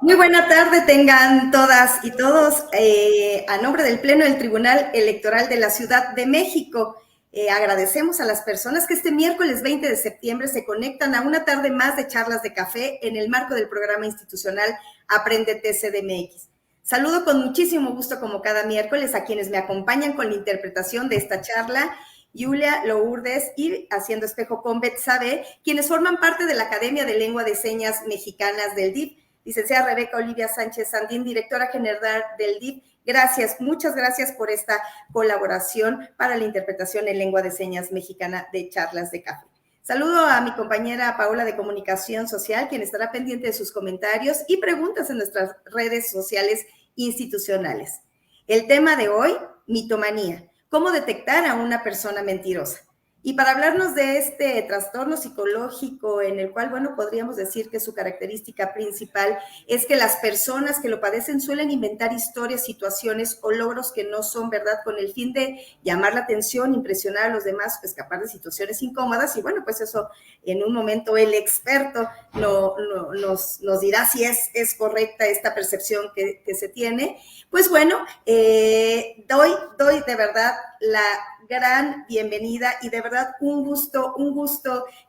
Muy buena tarde tengan todas y todos. A nombre del Pleno del Tribunal Electoral de la Ciudad de México, agradecemos a las personas que este miércoles 20 de septiembre se conectan a una tarde más de charlas de café en el marco del programa institucional Apréndete CDMX. Saludo con muchísimo gusto, como cada miércoles, a quienes me acompañan con la interpretación de esta charla: Yulia Lourdes y Haciendo Espejo con Betsabe, quienes forman parte de la Academia de Lengua de Señas Mexicanas del DIF. Licenciada Rebeca Olivia Sánchez Sandín, directora general del DIF. Gracias, muchas gracias por esta colaboración para la interpretación en lengua de señas mexicana de charlas de café. Saludo a mi compañera Paola de Comunicación Social, quien estará pendiente de sus comentarios y preguntas en nuestras redes sociales institucionales. El tema de hoy: mitomanía. ¿Cómo detectar a una persona mentirosa? Y para hablarnos de este trastorno psicológico, en el cual, bueno, podríamos decir que su característica principal es que las personas que lo padecen suelen inventar historias, situaciones o logros que no son verdad, con el fin de llamar la atención, impresionar a los demás, escapar de situaciones incómodas. Y bueno, pues eso en un momento el experto nos dirá si es correcta esta percepción que se tiene. Pues bueno, doy de verdad la gran bienvenida y de verdad un gusto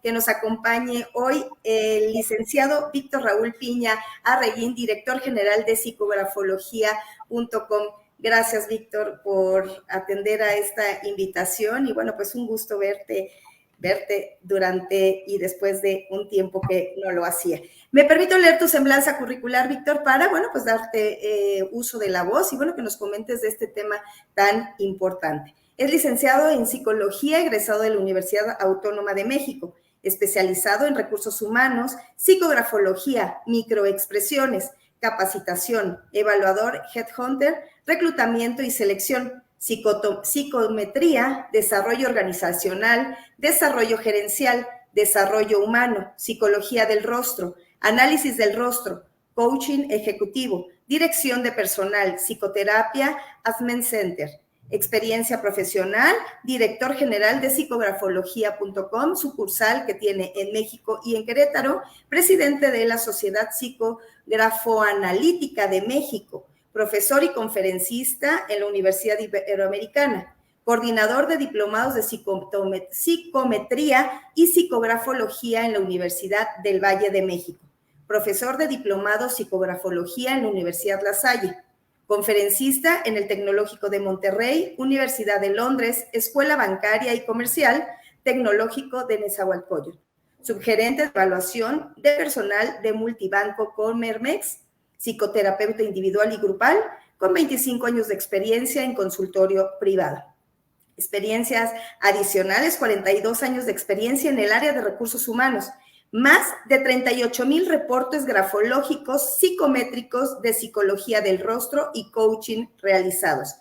que nos acompañe hoy el licenciado Víctor Raúl Piña Arreguín, director general de psicografología.com. Gracias, Víctor, por atender a esta invitación y bueno, pues un gusto verte durante y después de un tiempo que no lo hacía. Me permito leer tu semblanza curricular, Víctor, para, bueno, pues darte uso de la voz y, bueno, que nos comentes de este tema tan importante. Es licenciado en Psicología, egresado de la Universidad Autónoma de México, especializado en recursos humanos, psicografología, microexpresiones, capacitación, evaluador headhunter, reclutamiento y selección, psicometría, desarrollo organizacional, desarrollo gerencial, desarrollo humano, psicología del rostro, análisis del rostro, coaching ejecutivo, dirección de personal, psicoterapia, Asmen Center. Experiencia profesional: director general de psicografología.com, sucursal que tiene en México y en Querétaro, presidente de la Sociedad Psicografoanalítica de México, profesor y conferencista en la Universidad Iberoamericana, coordinador de diplomados de psicometría y psicografología en la Universidad del Valle de México, profesor de diplomado psicografología en la Universidad La Salle, conferencista en el Tecnológico de Monterrey, Universidad de Londres, Escuela Bancaria y Comercial, Tecnológico de Nezahualcóyotl, subgerente de evaluación de personal de Multibanco Comermex, psicoterapeuta individual y grupal, con 25 años de experiencia en consultorio privado. Experiencias adicionales: 42 años de experiencia en el área de recursos humanos, más de 38,000 reportes grafológicos psicométricos de psicología del rostro y coaching realizados,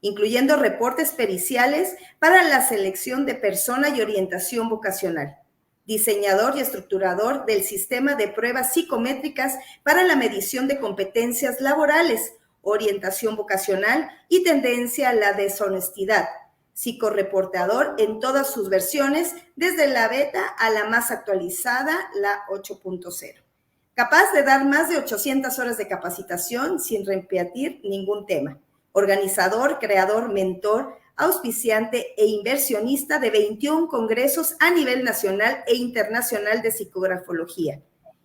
incluyendo reportes periciales para la selección de persona y orientación vocacional. Diseñador y estructurador del sistema de pruebas psicométricas para la medición de competencias laborales, orientación vocacional y tendencia a la deshonestidad. Psicoreportador en todas sus versiones, desde la beta a la más actualizada, la 8.0. Capaz de dar más de 800 horas de capacitación sin repetir ningún tema. Organizador, creador, mentor, auspiciante e inversionista de 21 congresos a nivel nacional e internacional de psicografología.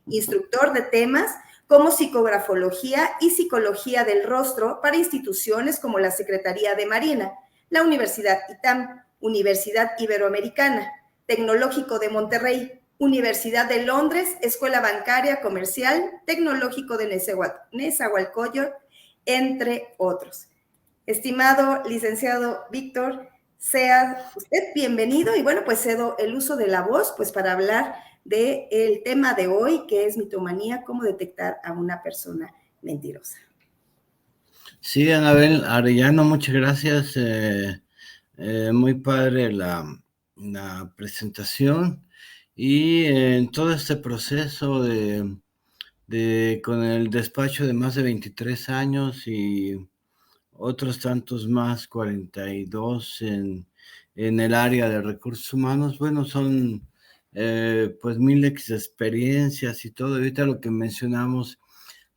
Instructor de temas como psicografología y psicología del rostro para instituciones como la Secretaría de Marina, la Universidad ITAM, Universidad Iberoamericana, Tecnológico de Monterrey, Universidad de Londres, Escuela Bancaria Comercial, Tecnológico de Nezahualcóyotl, entre otros. Estimado licenciado Víctor, sea usted bienvenido y bueno, pues cedo el uso de la voz pues para hablar del tema de hoy, que es mitomanía: cómo detectar a una persona mentirosa. Sí, Anabel Arellano, muchas gracias. Muy padre la presentación y en todo este proceso con el despacho de más de 23 años y otros tantos más, 42 en el área de recursos humanos. Bueno, son pues 1000 experiencias y todo. Ahorita lo que mencionamos,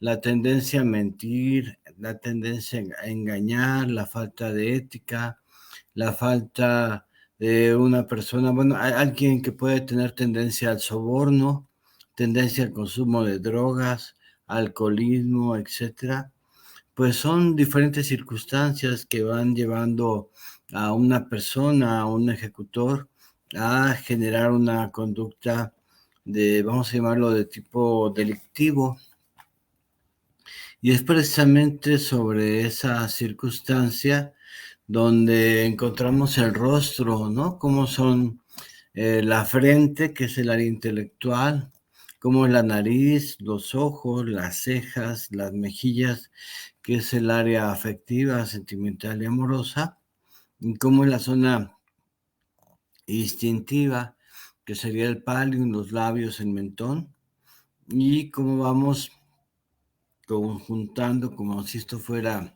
la tendencia a mentir, la tendencia a engañar, la falta de ética, la falta de una persona, bueno, hay alguien que puede tener tendencia al soborno, tendencia al consumo de drogas, alcoholismo, etcétera. Pues son diferentes circunstancias que van llevando a una persona, a un ejecutor, a generar una conducta de, vamos a llamarlo, de tipo delictivo. Y es precisamente sobre esa circunstancia donde encontramos el rostro, ¿no? Cómo son la frente, que es el área intelectual, cómo es la nariz, los ojos, las cejas, las mejillas, que es el área afectiva, sentimental y amorosa, y cómo es la zona instintiva, que sería el palio, los labios, el mentón, y cómo vamos conjuntando como si esto fuera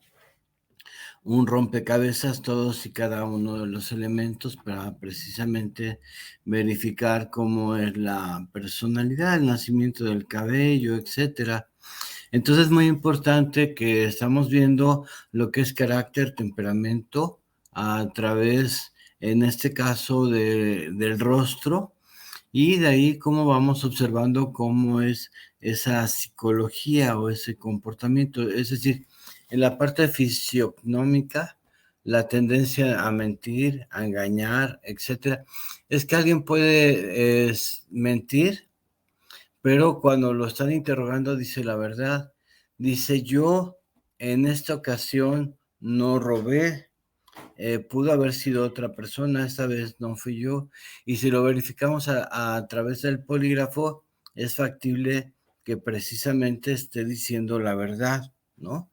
un rompecabezas, todos y cada uno de los elementos para precisamente verificar cómo es la personalidad, el nacimiento del cabello, etcétera. Entonces es muy importante que estamos viendo lo que es carácter, temperamento, a través, en este caso, del rostro, y de ahí cómo vamos observando cómo es esa psicología o ese comportamiento. Es decir, en la parte fisiognómica, la tendencia a mentir, a engañar, etcétera, es que alguien puede mentir, pero cuando lo están interrogando dice la verdad. Dice, yo en esta ocasión no robé, pudo haber sido otra persona, esta vez no fui yo. Y si lo verificamos a través del polígrafo, es factible que precisamente esté diciendo la verdad, ¿no?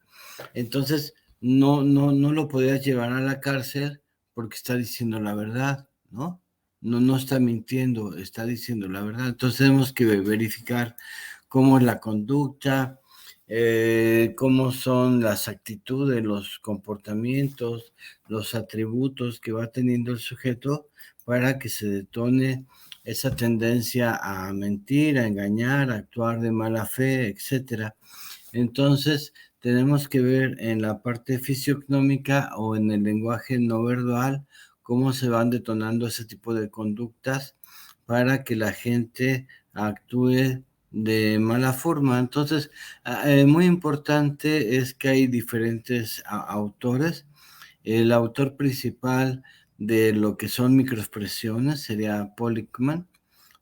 Entonces, no lo podías llevar a la cárcel porque está diciendo la verdad, ¿no? No está mintiendo, está diciendo la verdad. Entonces tenemos que verificar cómo es la conducta, cómo son las actitudes, los comportamientos, los atributos que va teniendo el sujeto para que se detone esa tendencia a mentir, a engañar, a actuar de mala fe, etcétera. Entonces, tenemos que ver en la parte fisiognomómica o en el lenguaje no verbal cómo se van detonando ese tipo de conductas para que la gente actúe de mala forma. Entonces, muy importante es que hay diferentes autores. El autor principal de lo que son microexpresiones sería Pollickman.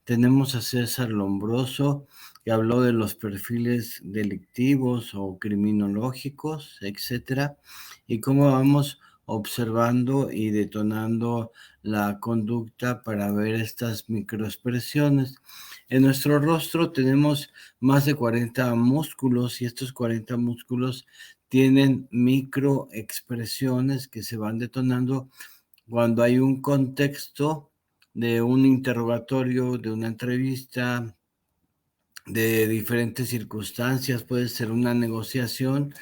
Tenemos a César Lombroso, que habló de los perfiles delictivos o criminológicos, etcétera, y cómo vamos observando y detonando la conducta para ver estas microexpresiones. En nuestro rostro tenemos más de 40 músculos y estos 40 músculos tienen microexpresiones que se van detonando cuando hay un contexto de un interrogatorio, de una entrevista, de diferentes circunstancias, puede ser una negociación,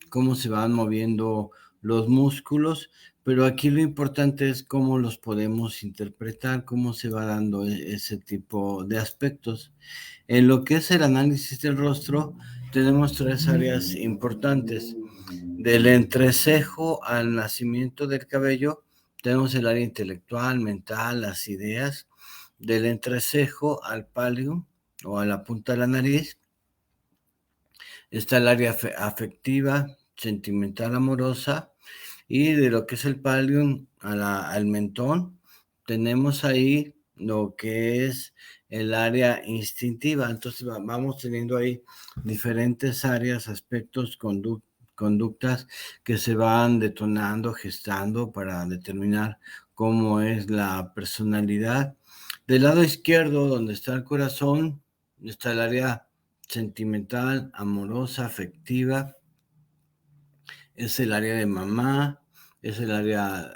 cómo se van moviendo los músculos, pero aquí lo importante es cómo los podemos interpretar, cómo se va dando ese tipo de aspectos. En lo que es el análisis del rostro, tenemos tres áreas importantes. Del entrecejo al nacimiento del cabello, tenemos el área intelectual, mental, las ideas. Del entrecejo al palio o a la punta de la nariz, está el área afectiva, sentimental, amorosa. Y de lo que es el palio al mentón, tenemos ahí lo que es el área instintiva. Entonces vamos teniendo ahí diferentes áreas, aspectos, conductas que se van detonando, gestando para determinar cómo es la personalidad. Del lado izquierdo, donde está el corazón, está el área sentimental, amorosa, afectiva, es el área de mamá, es el área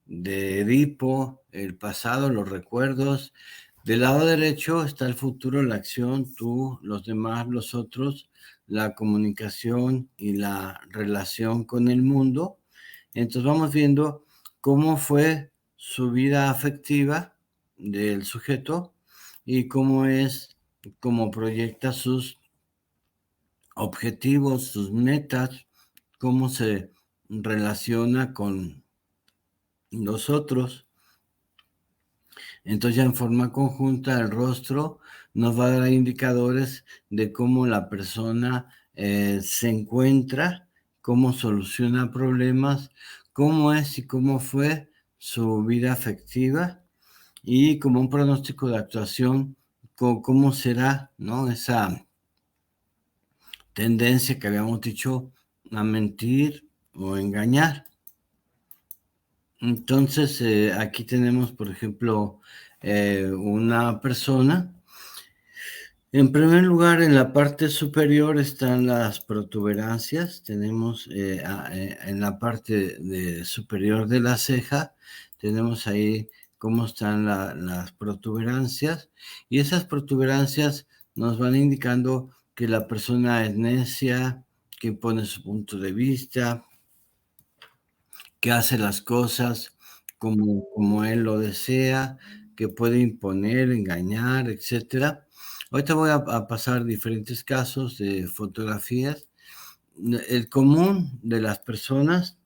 de Edipo, el pasado, los recuerdos. Del lado derecho está el futuro, la acción, tú, los demás, los otros, la comunicación y la relación con el mundo. Entonces vamos viendo cómo fue su vida afectiva del sujeto y cómo es, cómo proyecta sus objetivos, sus metas, cómo se relaciona con los otros. Entonces ya en forma conjunta el rostro nos va a dar indicadores de cómo la persona se encuentra, cómo soluciona problemas, cómo es y cómo fue su vida afectiva y como un pronóstico de actuación, cómo será, ¿no? Esa tendencia que habíamos dicho a mentir o engañar. Entonces, aquí tenemos, por ejemplo, una persona. En primer lugar, en la parte superior están las protuberancias. Tenemos en la parte superior de la ceja, tenemos ahí cómo están las protuberancias. Y esas protuberancias nos van indicando que la persona es necia, que pone su punto de vista, que hace las cosas como él lo desea, que puede imponer, engañar, etcétera. Ahorita voy a pasar diferentes casos de fotografías. El común de las personas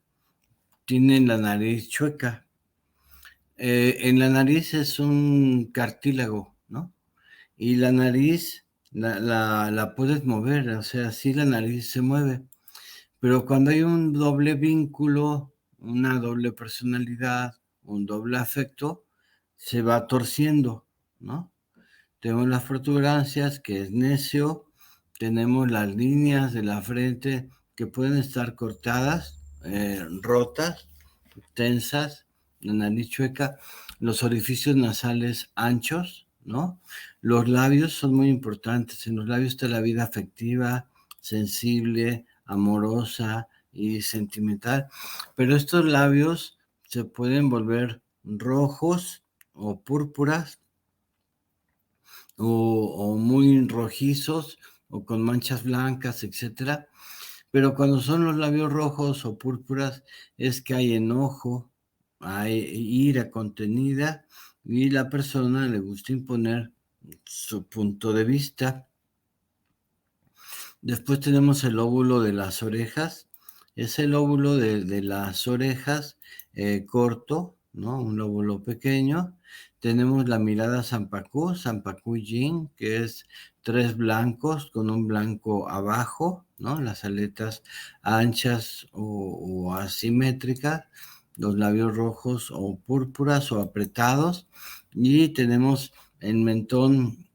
tienen la nariz chueca. En la nariz es un cartílago, ¿no? Y la nariz la puedes mover, o sea, sí la nariz se mueve. Pero cuando hay un doble vínculo, una doble personalidad, un doble afecto, se va torciendo, ¿no? Tenemos las protuberancias, que es necio, tenemos las líneas de la frente que pueden estar cortadas, rotas, tensas, la nariz chueca, los orificios nasales anchos, ¿no? Los labios son muy importantes. En los labios está la vida afectiva, sensible, amorosa y sentimental. Pero estos labios se pueden volver rojos o púrpuras o muy rojizos o con manchas blancas, etcétera. Pero cuando son los labios rojos o púrpuras es que hay enojo, hay ira contenida y la persona le gusta imponer su punto de vista. Después tenemos el lóbulo de las orejas. Es el lóbulo de las orejas corto, ¿no? Un lóbulo pequeño. Tenemos la mirada Sampacú, Sampacú Yin, que es tres blancos con un blanco abajo, ¿no? Las aletas anchas o asimétricas, los labios rojos o púrpuras o apretados. Y tenemos el mentón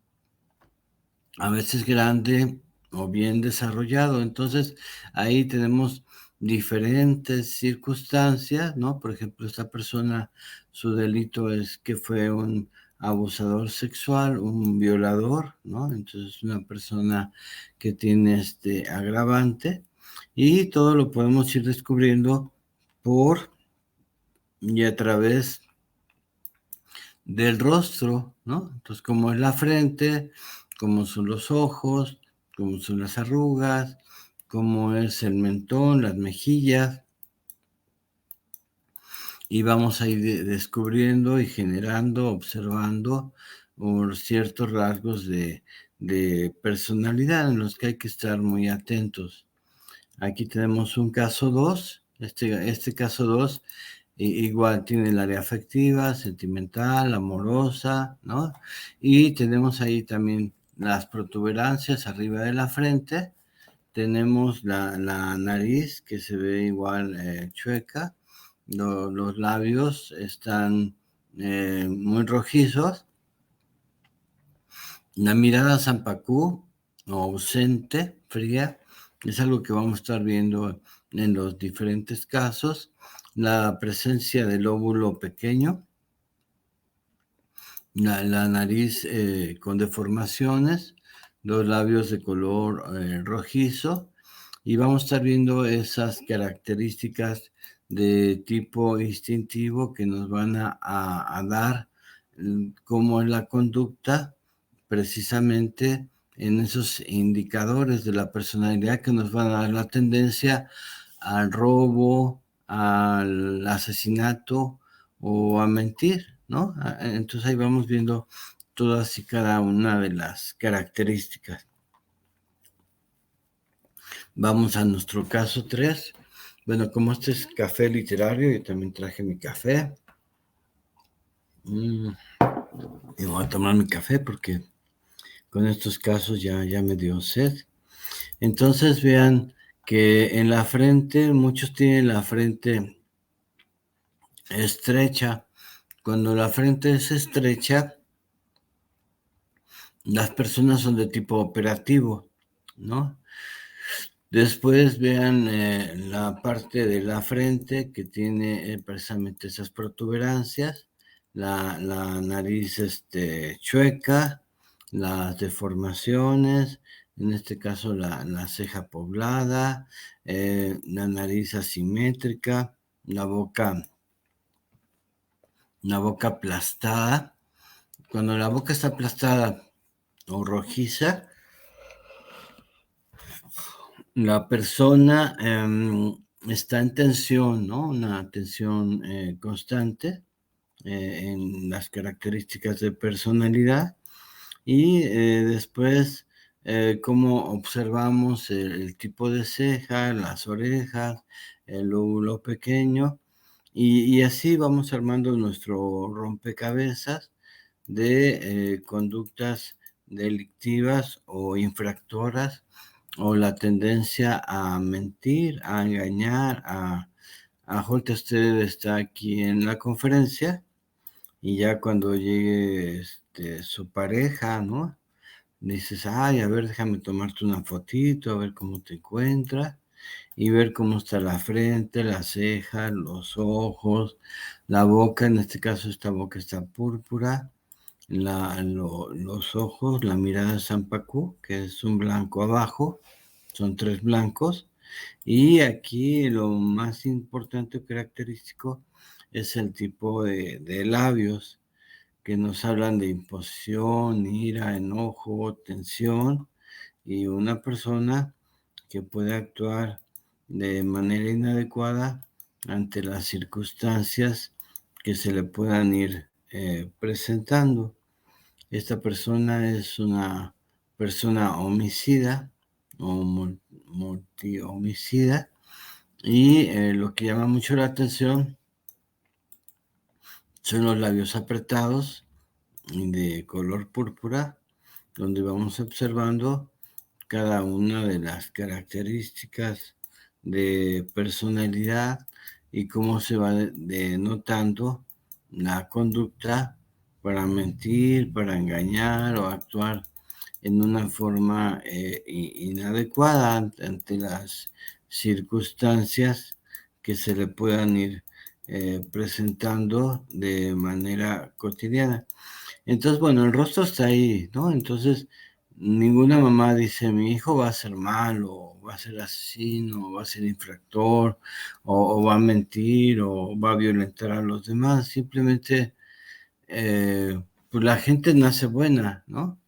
a veces grande o bien desarrollado. Entonces, ahí tenemos diferentes circunstancias, ¿no? Por ejemplo, esta persona, su delito es que fue un abusador sexual, un violador, ¿no? Entonces, una persona que tiene este agravante y todo lo podemos ir descubriendo por y a través del rostro, ¿no? Entonces, como es la frente, cómo son los ojos, cómo son las arrugas, cómo es el mentón, las mejillas, y vamos a ir descubriendo y generando, observando por ciertos rasgos de personalidad en los que hay que estar muy atentos. Aquí tenemos un caso 2. Este caso 2 igual tiene el área afectiva, sentimental, amorosa, ¿no? Y tenemos ahí también las protuberancias arriba de la frente. Tenemos la nariz que se ve igual chueca. Los labios están muy rojizos. La mirada zampacú o ausente, fría, es algo que vamos a estar viendo en los diferentes casos. La presencia del óvulo pequeño, la nariz con deformaciones, los labios de color rojizo, y vamos a estar viendo esas características de tipo instintivo que nos van a dar cómo es la conducta precisamente en esos indicadores de la personalidad que nos van a dar la tendencia al robo, al asesinato o a mentir, ¿no? Entonces ahí vamos viendo todas y cada una de las características. Vamos a nuestro caso 3. Bueno, como este es café literario, yo también traje mi café. Y voy a tomar mi café porque con estos casos ya me dio sed. Entonces vean que en la frente, muchos tienen la frente estrecha. Cuando la frente es estrecha, las personas son de tipo operativo, ¿no? Después vean la parte de la frente que tiene precisamente esas protuberancias, la nariz chueca, las deformaciones, en este caso la ceja poblada, la nariz asimétrica, la boca aplastada. Cuando la boca está aplastada o rojiza, la persona está en tensión, ¿no? Una tensión constante en las características de personalidad y después cómo observamos el tipo de ceja, las orejas, el lóbulo pequeño y así vamos armando nuestro rompecabezas de conductas delictivas o infractoras o la tendencia a mentir, a engañar, ahorita usted está aquí en la conferencia y ya cuando llegue su pareja, ¿no? Dices, ay, a ver, déjame tomarte una fotito, a ver cómo te encuentras y ver cómo está la frente, las cejas, los ojos, la boca, en este caso esta boca está púrpura, los ojos, la mirada Sampacú, que es un blanco abajo, son 3 blancos, y aquí lo más importante o característico es el tipo de labios que nos hablan de imposición, ira, enojo, tensión, y una persona que puede actuar de manera inadecuada ante las circunstancias que se le puedan ir presentando. Esta persona es una persona homicida o multihomicida y lo que llama mucho la atención son los labios apretados de color púrpura, donde vamos observando cada una de las características de personalidad y cómo se va denotando la conducta para mentir, para engañar o actuar en una forma inadecuada ante las circunstancias que se le puedan ir presentando de manera cotidiana. Entonces, bueno, el rostro está ahí, ¿no? Entonces, ninguna mamá dice, mi hijo va a ser malo, va a ser asesino, va a ser infractor, o va a mentir, o va a violentar a los demás. Simplemente, pues la gente nace buena, ¿no?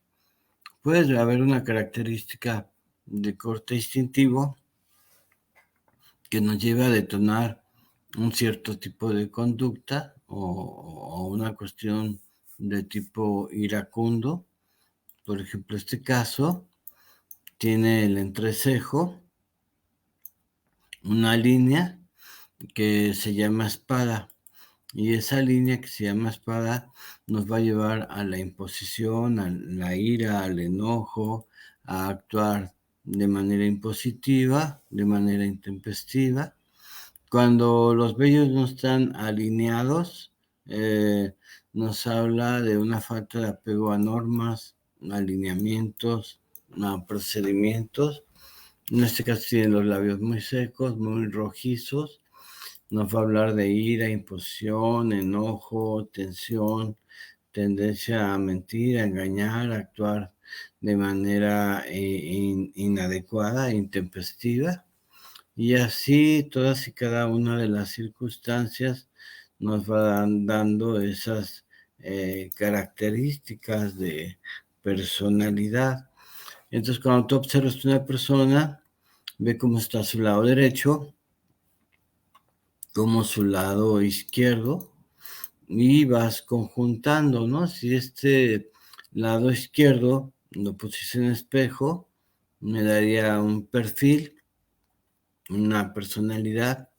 Puede haber una característica de corte instintivo que nos lleve a detonar un cierto tipo de conducta o una cuestión de tipo iracundo. Por ejemplo, este caso tiene el entrecejo, una línea que se llama espada. Y esa línea que se llama espada nos va a llevar a la imposición, a la ira, al enojo, a actuar de manera impositiva, de manera intempestiva. Cuando los vellos no están alineados, nos habla de una falta de apego a normas, alineamientos, a procedimientos. En este caso tienen los labios muy secos, muy rojizos. Nos va a hablar de ira, imposición, enojo, tensión, tendencia a mentir, a engañar, a actuar de manera inadecuada, intempestiva. Y así todas y cada una de las circunstancias nos van dando esas características de personalidad. Entonces, cuando tú observas a una persona, ve cómo está su lado derecho, cómo su lado izquierdo, y vas conjuntando, ¿no? Si este lado izquierdo lo pusiese en espejo, me daría un perfil, una personalidad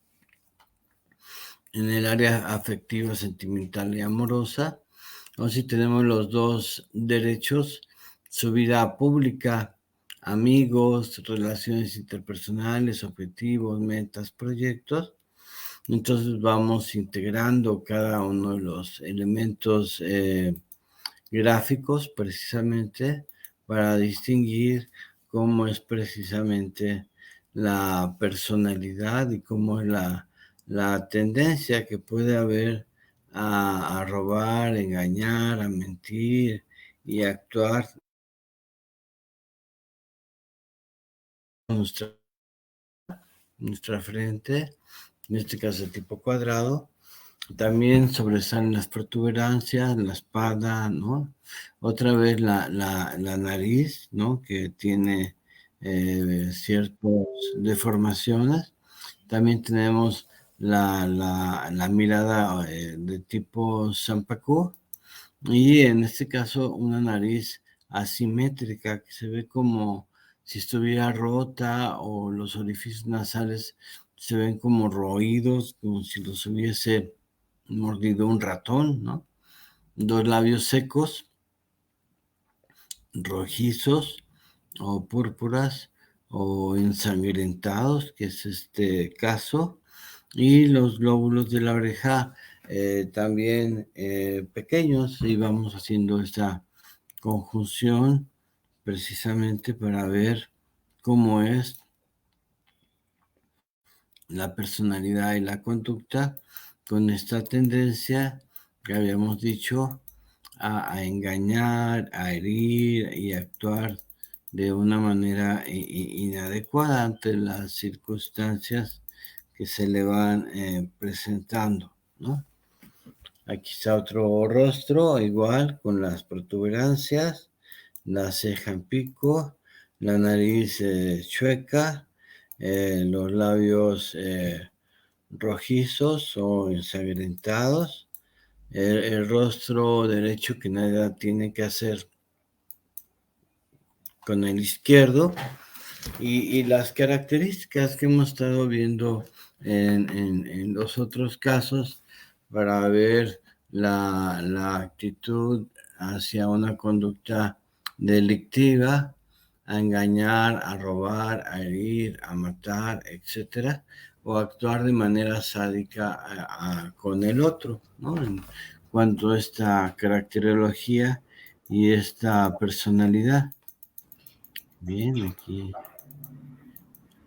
en el área afectiva, sentimental y amorosa, o si tenemos los dos derechos, su vida pública, amigos, relaciones interpersonales, objetivos, metas, proyectos. Entonces vamos integrando cada uno de los elementos gráficos precisamente para distinguir cómo es precisamente la personalidad y cómo es la tendencia que puede haber a robar, engañar, a mentir y actuar nuestra, nuestra frente, en este caso de tipo cuadrado. También sobresalen las protuberancias, la espalda, ¿no? Otra vez la nariz, ¿no? Que tiene ciertas deformaciones. También tenemos la mirada de tipo Zampacú y en este caso una nariz asimétrica que se ve como si estuviera rota o los orificios nasales se ven como roídos, como si los hubiese mordido un ratón, ¿no? Dos labios secos, rojizos o púrpuras o ensangrentados, que es este caso, y los glóbulos de la oreja también pequeños, y vamos haciendo esta conjunción precisamente para ver cómo es la personalidad y la conducta con esta tendencia que habíamos dicho a engañar, a herir y actuar de una manera inadecuada ante las circunstancias que se le van presentando, ¿no? Aquí está otro rostro, igual, con las protuberancias, la ceja en pico, la nariz chueca, los labios rojizos o ensangrentados, el rostro derecho que nada tiene que hacer con el izquierdo, y las características que hemos estado viendo en los otros casos para ver la actitud hacia una conducta delictiva, a engañar, a robar, a herir, a matar, etcétera, o actuar de manera sádica con el otro, ¿no? En cuanto a esta caracterología y esta personalidad. Bien, aquí.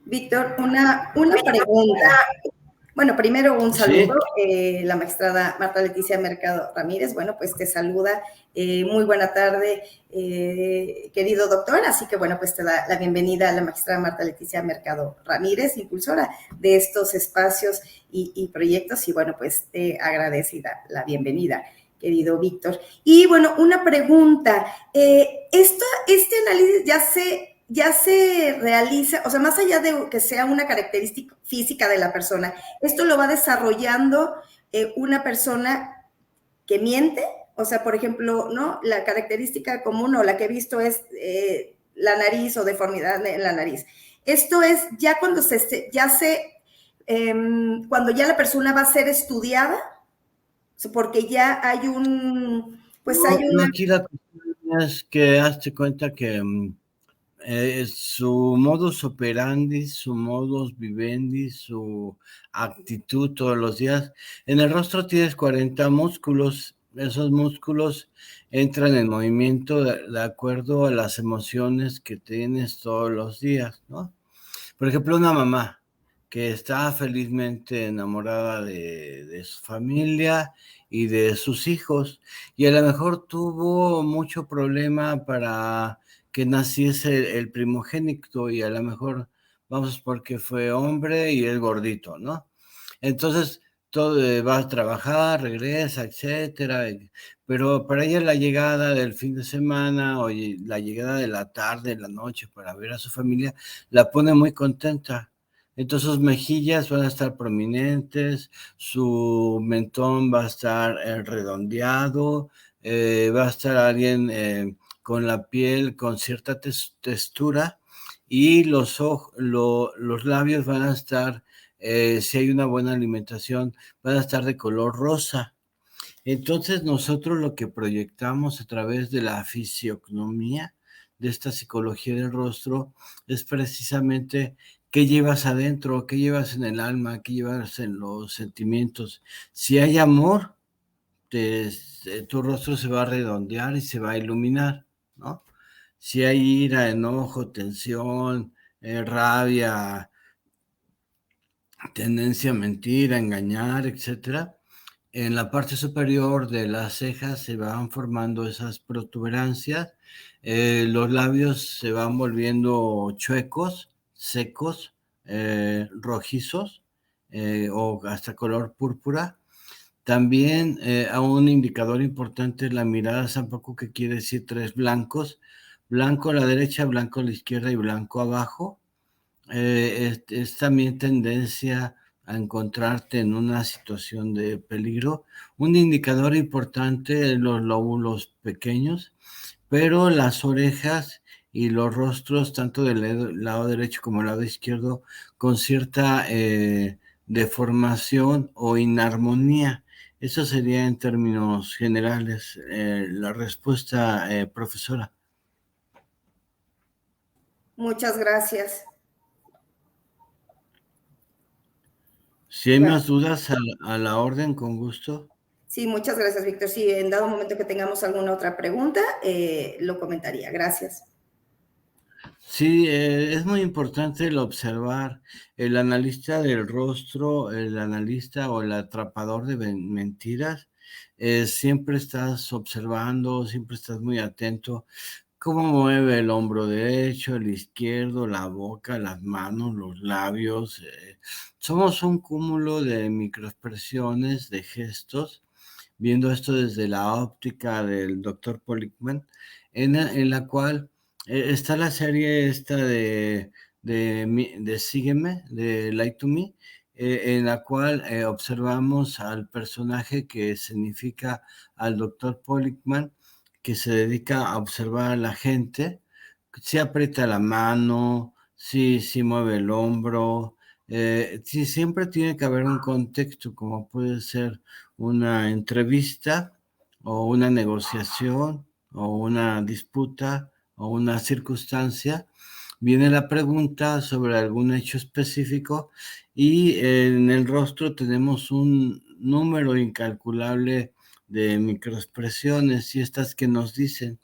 Víctor, una pregunta. Bueno, primero un Sí, saludo. La magistrada Marta Leticia Mercado Ramírez, bueno, pues te saluda. Muy buena tarde, querido doctor. Así que, bueno, pues te da la bienvenida a la magistrada Marta Leticia Mercado Ramírez, impulsora de estos espacios y proyectos. Y, bueno, pues te agradecida la bienvenida, querido Víctor. Y, bueno, una pregunta. Este análisis ya se realiza, o sea, más allá de que sea una característica física de la persona, esto lo va desarrollando una persona que miente, o sea, por ejemplo, ¿no? La característica común o la que he visto es la nariz o deformidad en la nariz. Esto es ya cuando cuando ya la persona va a ser estudiada, porque ya hay pues hay no, una... aquí la cuestión es que hazte cuenta que su modus operandi, su modus vivendi, su actitud todos los días. En el rostro tienes 40 músculos. Esos músculos entran en movimiento de acuerdo a las emociones que tienes todos los días, ¿no? Por ejemplo, una mamá que está felizmente enamorada de su familia y de sus hijos, y a lo mejor tuvo mucho problema para que naciese el primogénito, y a lo mejor, vamos, porque fue hombre y es gordito, ¿no? Entonces, todo va a trabajar, regresa, etcétera, pero para ella la llegada del fin de semana o la llegada de la tarde, la noche para ver a su familia, la pone muy contenta. Entonces sus mejillas van a estar prominentes, su mentón va a estar redondeado, va a estar alguien con la piel con cierta textura, y los labios van a estar, si hay una buena alimentación, van a estar de color rosa. Entonces nosotros lo que proyectamos a través de la fisiognomía, de esta psicología del rostro, es precisamente qué llevas adentro, qué llevas en el alma, qué llevas en los sentimientos. Si hay amor, tu rostro se va a redondear y se va a iluminar, ¿no? Si hay ira, enojo, tensión, rabia, tendencia a mentir, a engañar, etcétera, en la parte superior de las cejas se van formando esas protuberancias, los labios se van volviendo chuecos, secos, rojizos, o hasta color púrpura. También a un indicador importante es la mirada tampoco, que quiere decir tres blancos: blanco a la derecha, blanco a la izquierda y blanco abajo. Es también tendencia a encontrarte en una situación de peligro. Un indicador importante es los lóbulos pequeños, pero las orejas y los rostros, tanto del lado derecho como del lado izquierdo, con cierta deformación o inarmonía. Eso sería en términos generales la respuesta, profesora. Muchas gracias. Si hay Bueno, más dudas, a la orden, con gusto. sí, muchas gracias, Víctor. Si en dado momento que tengamos alguna otra pregunta, lo comentaría. Gracias. Sí, es muy importante el observar. El analista del rostro, el analista o el atrapador de mentiras, siempre estás observando, siempre estás muy atento. Cómo mueve el hombro derecho, el izquierdo, la boca, las manos, los labios. Somos un cúmulo de microexpresiones, de gestos, viendo esto desde la óptica del doctor Pollickman, en la cual está la serie esta de Sígueme, de Lie to Me, en la cual observamos al personaje que significa al doctor Pollickman, que se dedica a observar a la gente, si aprieta la mano, si mueve el hombro, si siempre tiene que haber un contexto, como puede ser una entrevista o una negociación o una disputa o una circunstancia. Viene la pregunta sobre algún hecho específico y en el rostro tenemos un número incalculable de microexpresiones y estas que nos dicen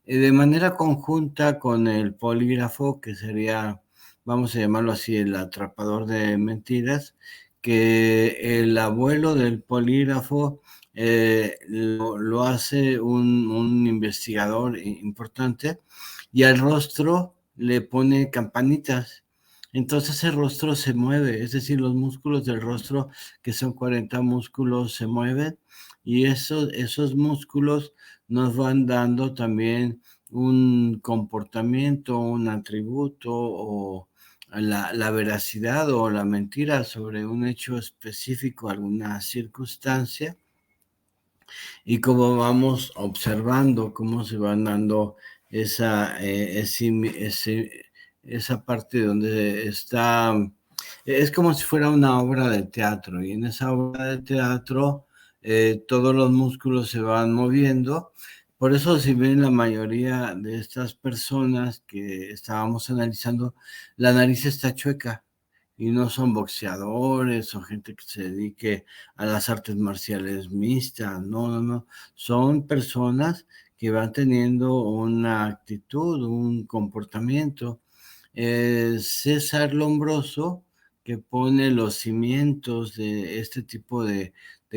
de manera conjunta con el polígrafo, que sería, vamos a llamarlo así, el atrapador de mentiras, que el abuelo del polígrafo lo hace un investigador importante, y al rostro le pone campanitas. Entonces el rostro se mueve, es decir, los músculos del rostro, que son 40 músculos, se mueven, y esos músculos nos van dando también un comportamiento, un atributo o la veracidad o la mentira sobre un hecho específico, alguna circunstancia, y cómo vamos observando cómo se van dando esa parte donde está, es como si fuera una obra de teatro, y en esa obra de teatro todos los músculos se van moviendo. Por eso, si ven la mayoría de estas personas que estábamos analizando, la nariz está chueca, y no son boxeadores o gente que se dedique a las artes marciales mixtas, no, no, no, son personas que van teniendo una actitud, un comportamiento. César Lombroso, que pone los cimientos de este tipo de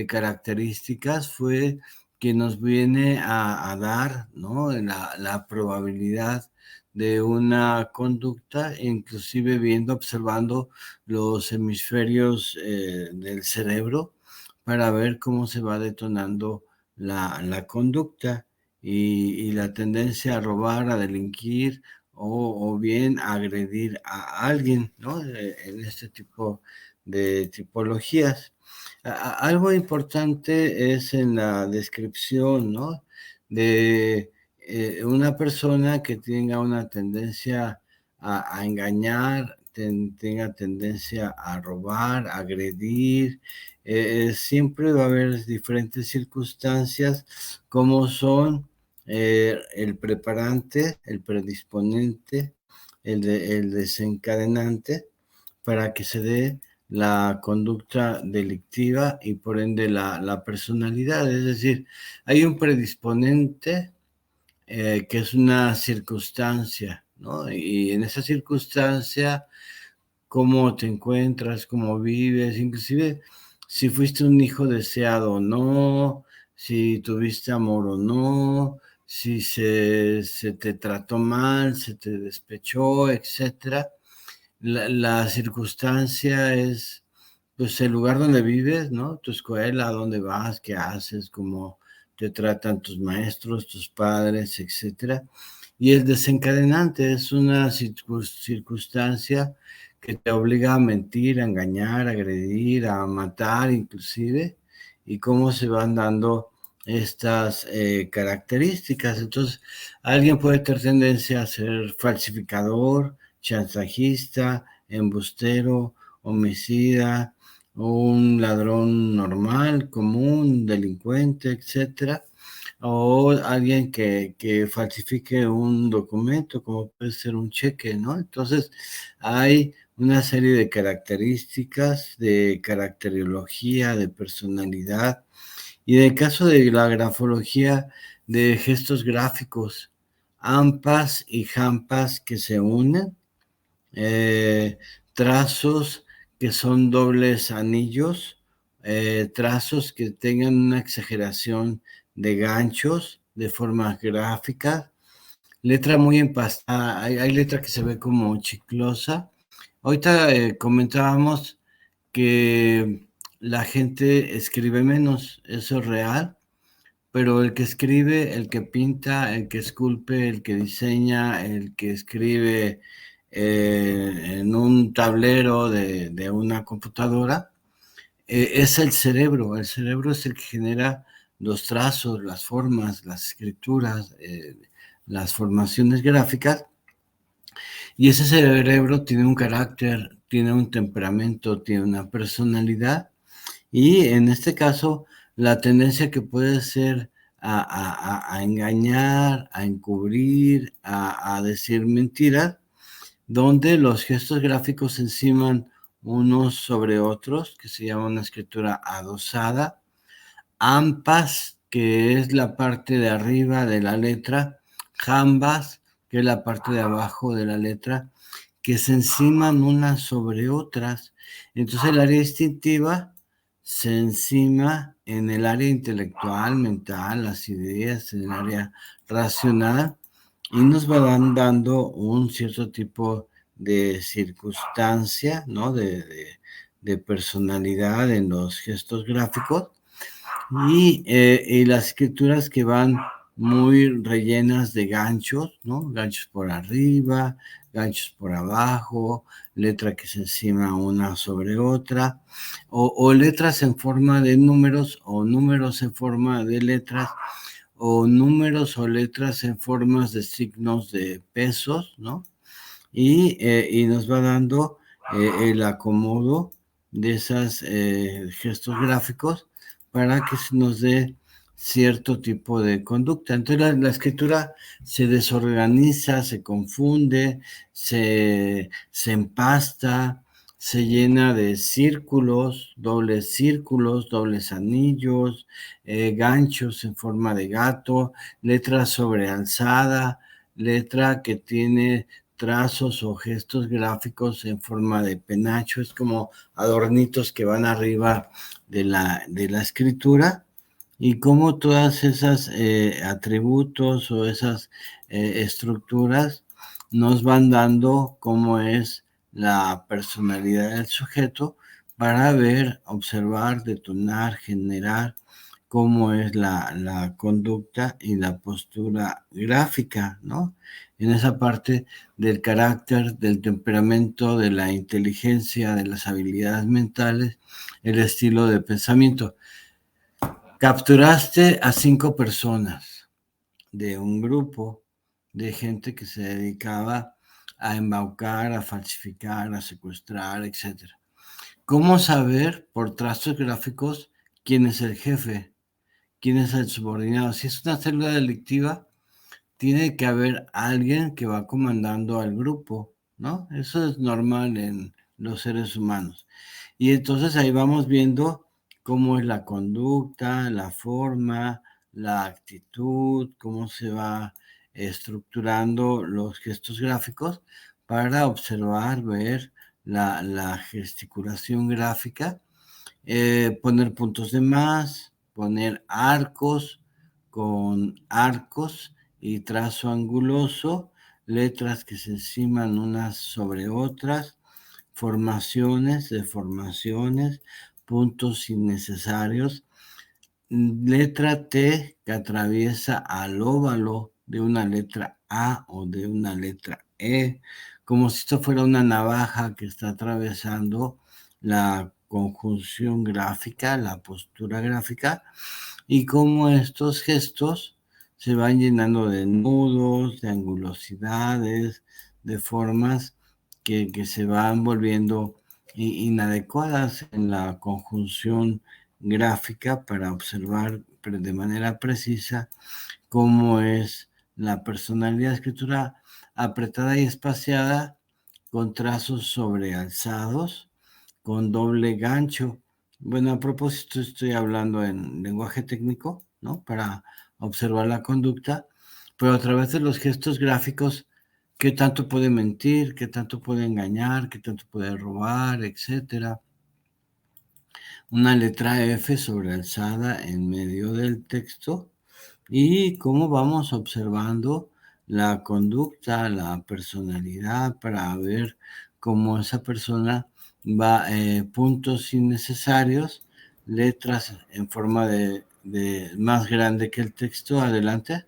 características, fue quien nos viene a dar, ¿no?, la probabilidad de una conducta, inclusive viendo, observando los hemisferios del cerebro, para ver cómo se va detonando la conducta y la tendencia a robar, a delinquir o bien a agredir a alguien, ¿no? En este tipo de tipologías. Algo importante es en la descripción, ¿no?, de una persona que tenga una tendencia a engañar, tenga tendencia a robar, a agredir. Siempre va a haber diferentes circunstancias como son el preparante, el predisponente, el desencadenante para que se dé la conducta delictiva y por ende la personalidad. Es decir, hay un predisponente que es una circunstancia, ¿no? Y en esa circunstancia, cómo te encuentras, cómo vives, inclusive si fuiste un hijo deseado o no, si tuviste amor o no, si se te trató mal, se te despechó, etcétera. La circunstancia es, pues, el lugar donde vives, ¿no? Tu escuela, dónde vas, qué haces, cómo te tratan tus maestros, tus padres, etcétera. Y el desencadenante es una circunstancia que te obliga a mentir, a engañar, a agredir, a matar inclusive, y cómo se van dando estas características. Entonces, alguien puede tener tendencia a ser falsificador, chantajista, embustero, homicida, un ladrón normal, común, delincuente, etcétera, o alguien que falsifique un documento, como puede ser un cheque, ¿no? Entonces, hay una serie de características, de caracterología, de personalidad, y en el caso de la grafología, de gestos gráficos, AMPAs y JAMPAs que se unen, eh, trazos que son dobles anillos, trazos que tengan una exageración de ganchos de forma gráfica, letra muy empastada, hay letra que se ve como chiclosa. Ahorita comentábamos que la gente escribe menos, eso es real, pero el que escribe, el que pinta, el que esculpe, el que diseña, el que escribe en un tablero de una computadora, es el cerebro. El cerebro es el que genera los trazos, las formas, las escrituras, las formaciones gráficas, y ese cerebro tiene un carácter, tiene un temperamento, tiene una personalidad, y en este caso, la tendencia que puede ser a engañar, a encubrir, a decir mentiras, donde los gestos gráficos se enciman unos sobre otros, que se llama una escritura adosada, AMPAS, que es la parte de arriba de la letra, JAMBAS, que es la parte de abajo de la letra, que se enciman unas sobre otras. Entonces el área instintiva se encima en el área intelectual, mental, las ideas, en el área racional, y nos van dando un cierto tipo de circunstancia, ¿no? De personalidad en los gestos gráficos, y las escrituras que van muy rellenas de ganchos, ¿no? Ganchos por arriba, ganchos por abajo, letra que se encima una sobre otra, o letras en forma de números, o números en forma de letras, o números o letras en formas de signos de pesos, ¿no? Y nos va dando el acomodo de esos gestos gráficos para que se nos dé cierto tipo de conducta. Entonces la escritura se desorganiza, se confunde, se empasta, se llena de círculos, dobles anillos, ganchos en forma de gato, letra sobrealzada, letra que tiene trazos o gestos gráficos en forma de penacho, es como adornitos que van arriba de la escritura, y cómo todas esas atributos o esas estructuras nos van dando cómo es la personalidad del sujeto para ver, observar, detonar, generar cómo es la conducta y la postura gráfica, ¿no? En esa parte del carácter, del temperamento, de la inteligencia, de las habilidades mentales, el estilo de pensamiento. Capturaste a 5 personas de un grupo de gente que se dedicaba a embaucar, a falsificar, a secuestrar, etcétera. ¿Cómo saber por trazos gráficos quién es el jefe, quién es el subordinado? Si es una célula delictiva, tiene que haber alguien que va comandando al grupo, ¿no? Eso es normal en los seres humanos. Y entonces ahí vamos viendo cómo es la conducta, la forma, la actitud, cómo se va estructurando los gestos gráficos para observar, ver la gesticulación gráfica, poner puntos de más, poner arcos con arcos y trazo anguloso, letras que se enciman unas sobre otras, formaciones, deformaciones, puntos innecesarios, letra T que atraviesa al óvalo de una letra A o de una letra E, como si esto fuera una navaja que está atravesando la conjunción gráfica, la postura gráfica, y cómo estos gestos se van llenando de nudos, de angulosidades, de formas que se van volviendo inadecuadas en la conjunción gráfica para observar de manera precisa cómo es la personalidad. Escritura apretada y espaciada, con trazos sobrealzados, con doble gancho. Bueno, a propósito, estoy hablando en lenguaje técnico, ¿no? Para observar la conducta, pero a través de los gestos gráficos, qué tanto puede mentir, qué tanto puede engañar, qué tanto puede robar, etcétera. Una letra F sobrealzada en medio del texto, y cómo vamos observando la conducta, la personalidad, para ver cómo esa persona va, puntos innecesarios, letras en forma de más grande que el texto. Adelante.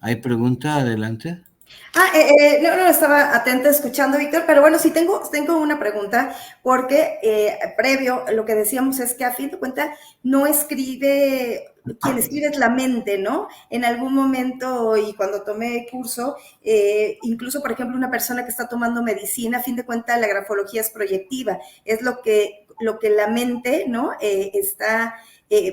¿Hay pregunta? Adelante. No, estaba atenta escuchando, Víctor, pero bueno, sí tengo una pregunta, porque previo lo que decíamos es que a fin de cuentas no escribe, quien escribe es la mente, ¿no? En algún momento, y cuando tomé curso, incluso, por ejemplo, una persona que está tomando medicina, a fin de cuentas la grafología es proyectiva, es lo que la mente, ¿no? Está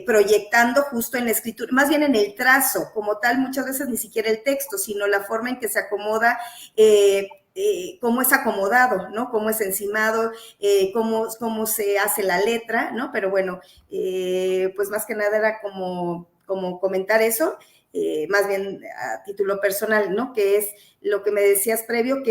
proyectando justo en la escritura, más bien en el trazo, como tal, muchas veces ni siquiera el texto, sino la forma en que se acomoda, cómo es acomodado, ¿no? Cómo es encimado, cómo se hace la letra, ¿no? Pero bueno, pues más que nada era como comentar eso, más bien a título personal, ¿no? Que es lo que me decías previo,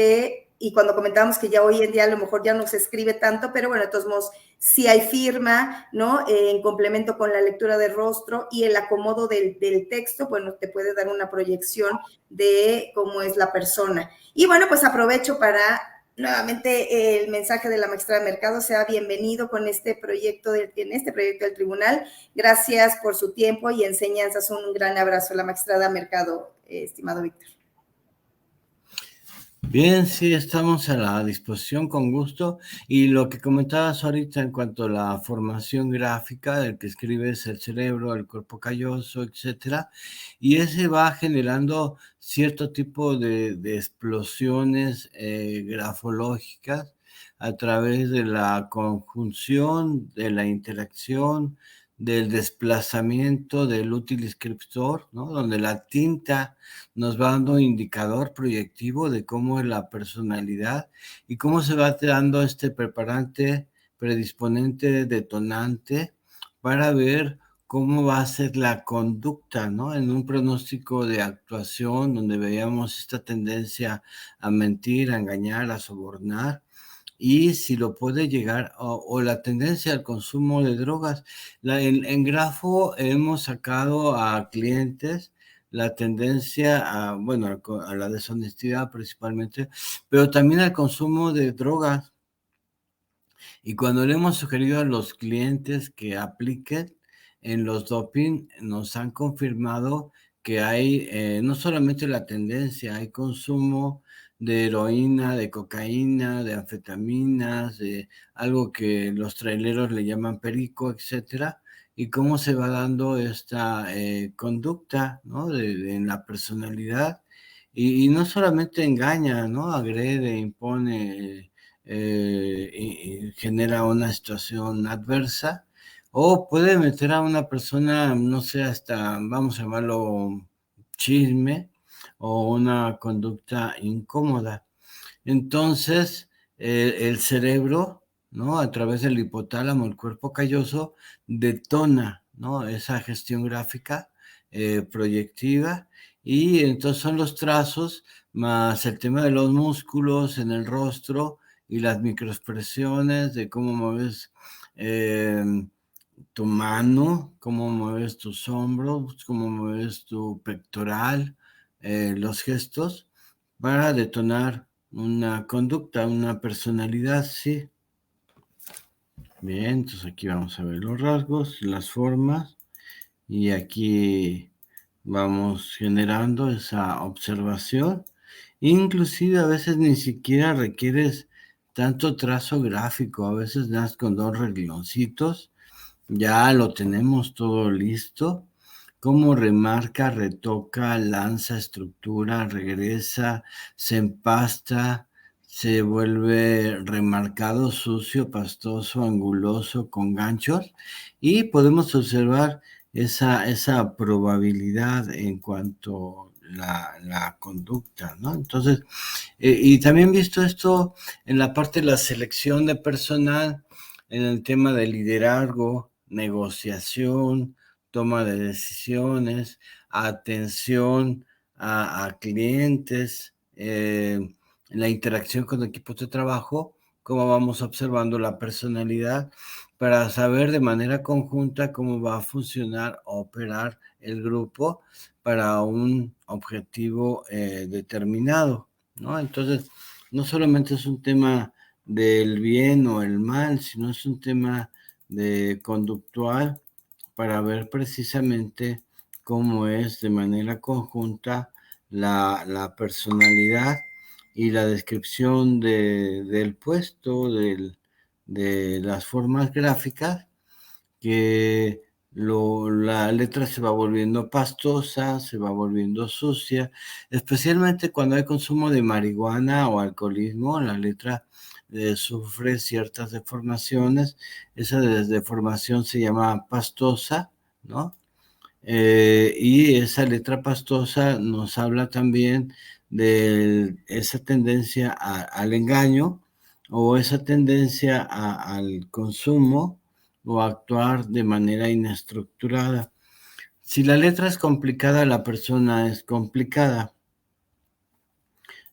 y cuando comentábamos que ya hoy en día a lo mejor ya no se escribe tanto, pero bueno, de todos modos, si hay firma, ¿no? En complemento con la lectura de rostro y el acomodo del texto, bueno, te puede dar una proyección de cómo es la persona. Y bueno, pues aprovecho para nuevamente el mensaje de la magistrada de Mercado: sea bienvenido con este proyecto en este proyecto del tribunal. Gracias por su tiempo y enseñanzas. Un gran abrazo a la magistrada Mercado, estimado Víctor. Bien, sí, estamos a la disposición con gusto. Y lo que comentabas ahorita en cuanto a la formación gráfica, del que escribes el cerebro, el cuerpo calloso, etcétera, y ese va generando cierto tipo de explosiones grafológicas a través de la conjunción, de la interacción, del desplazamiento del útil scriptor, ¿no? Donde la tinta nos va dando indicador proyectivo de cómo es la personalidad y cómo se va dando este preparante, predisponente, detonante, para ver cómo va a ser la conducta, ¿no? En un pronóstico de actuación donde veíamos esta tendencia a mentir, a engañar, a sobornar, y si lo puede llegar, o la tendencia al consumo de drogas. En Grafo hemos sacado a clientes la tendencia a, bueno, a la deshonestidad principalmente, pero también al consumo de drogas. Y cuando le hemos sugerido a los clientes que apliquen en los doping, nos han confirmado que hay no solamente la tendencia, hay consumo de heroína, de cocaína, de anfetaminas, de algo que los traileros le llaman perico, etcétera, y cómo se va dando esta conducta, ¿no? En la personalidad. Y no solamente engaña, ¿no? Agrede, impone, y genera una situación adversa, o puede meter a una persona, no sé, hasta, vamos a llamarlo chisme, o una conducta incómoda. Entonces, el cerebro, ¿no? A través del hipotálamo, el cuerpo calloso, detona, ¿no? Esa gestión gráfica proyectiva, y entonces son los trazos más el tema de los músculos en el rostro y las microexpresiones de cómo mueves eh, tu mano, cómo mueves tus hombros, cómo mueves tu pectoral, los gestos para detonar una conducta, una personalidad, sí. Bien, entonces aquí vamos a ver los rasgos, las formas, y aquí vamos generando esa observación. Inclusive a veces ni siquiera requieres tanto trazo gráfico, a veces das con dos rengloncitos, ya lo tenemos todo listo. Cómo remarca, retoca, lanza, estructura, regresa, se empasta, se vuelve remarcado, sucio, pastoso, anguloso, con ganchos, y podemos observar esa probabilidad en cuanto la conducta, ¿no? Entonces, y también visto esto en la parte de la selección de personal, en el tema de liderazgo, negociación, toma de decisiones, atención a clientes, la interacción con equipos de trabajo, cómo vamos observando la personalidad para saber de manera conjunta cómo va a funcionar o operar el grupo para un objetivo determinado, ¿no? Entonces, no solamente es un tema del bien o el mal, sino es un tema de conductual para ver precisamente cómo es de manera conjunta la personalidad y la descripción del puesto, de las formas gráficas, que la letra se va volviendo pastosa, se va volviendo sucia, especialmente cuando hay consumo de marihuana o alcoholismo, la letra sufre ciertas deformaciones. Esa deformación se llama pastosa, ¿no? Y esa letra pastosa nos habla también de esa tendencia al engaño, o esa tendencia al consumo, o a actuar de manera inestructurada. Si la letra es complicada, la persona es complicada.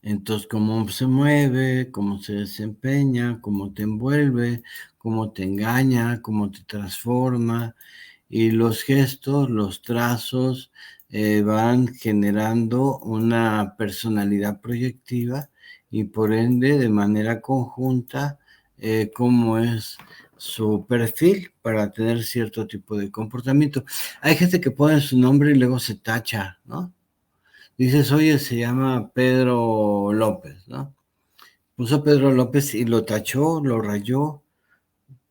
Entonces, cómo se mueve, cómo se desempeña, cómo te envuelve, cómo te engaña, cómo te transforma, y los gestos, los trazos van generando una personalidad proyectiva, y por ende, de manera conjunta, cómo es su perfil para tener cierto tipo de comportamiento. Hay gente que pone su nombre y luego se tacha, ¿no? Dices, oye, se llama Pedro López, ¿no? Puso Pedro López y lo tachó, lo rayó.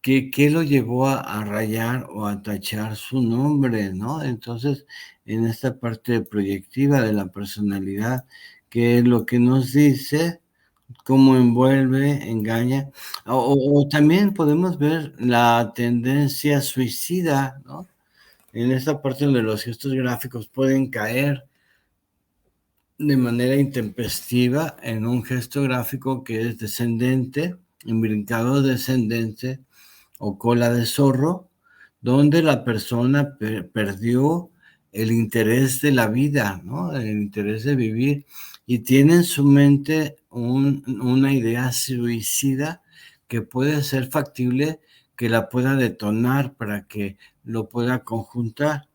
¿Qué lo llevó a rayar o a tachar su nombre, no? Entonces, en esta parte proyectiva de la personalidad, ¿qué es lo que nos dice? ¿Cómo envuelve, engaña? O también podemos ver la tendencia suicida, ¿no? En esta parte donde los gestos gráficos pueden caer de manera intempestiva en un gesto gráfico que es descendente, imbrincado descendente, o cola de zorro, donde la persona perdió el interés de la vida, ¿no? El interés de vivir, y tiene en su mente una idea suicida que puede ser factible, que la pueda detonar para que lo pueda conjuntar.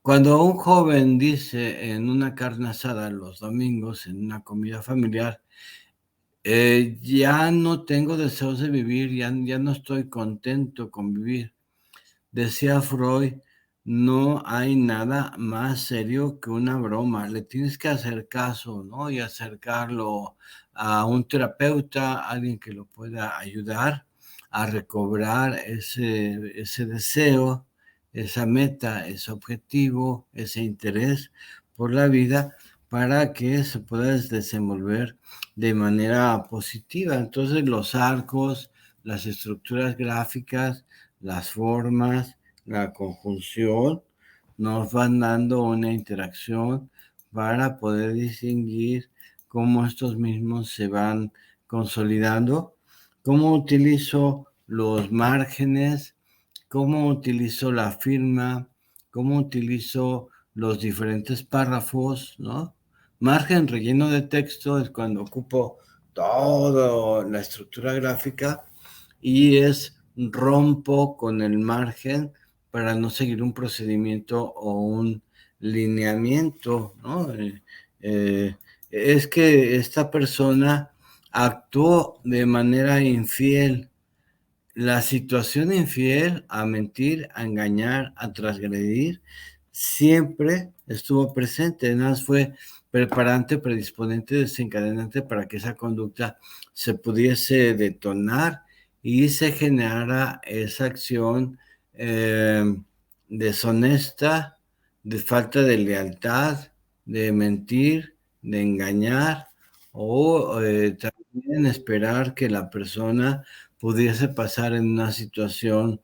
Cuando un joven dice en una carne asada los domingos, en una comida familiar, ya no tengo deseos de vivir, ya no estoy contento con vivir. Decía Freud, no hay nada más serio que una broma. Le tienes que hacer caso, ¿no? Y acercarlo a un terapeuta, alguien que lo pueda ayudar, a recobrar ese deseo, esa meta, ese objetivo, ese interés por la vida para que se pueda desenvolver de manera positiva. Entonces los arcos, las estructuras gráficas, las formas, la conjunción nos van dando una interacción para poder distinguir cómo estos mismos se van consolidando, cómo utilizo los márgenes, cómo utilizo la firma, cómo utilizo los diferentes párrafos, ¿no? Margen relleno de texto es cuando ocupo toda la estructura gráfica y rompo con el margen para no seguir un procedimiento o un lineamiento, ¿no? Es que esta persona actuó de manera infiel. La situación infiel, a mentir, a engañar, a transgredir, siempre estuvo presente, nada más fue preparante, predisponente, desencadenante para que esa conducta se pudiese detonar y se generara esa acción deshonesta, de falta de lealtad, de mentir, de engañar o también esperar que la persona pudiese pasar en una situación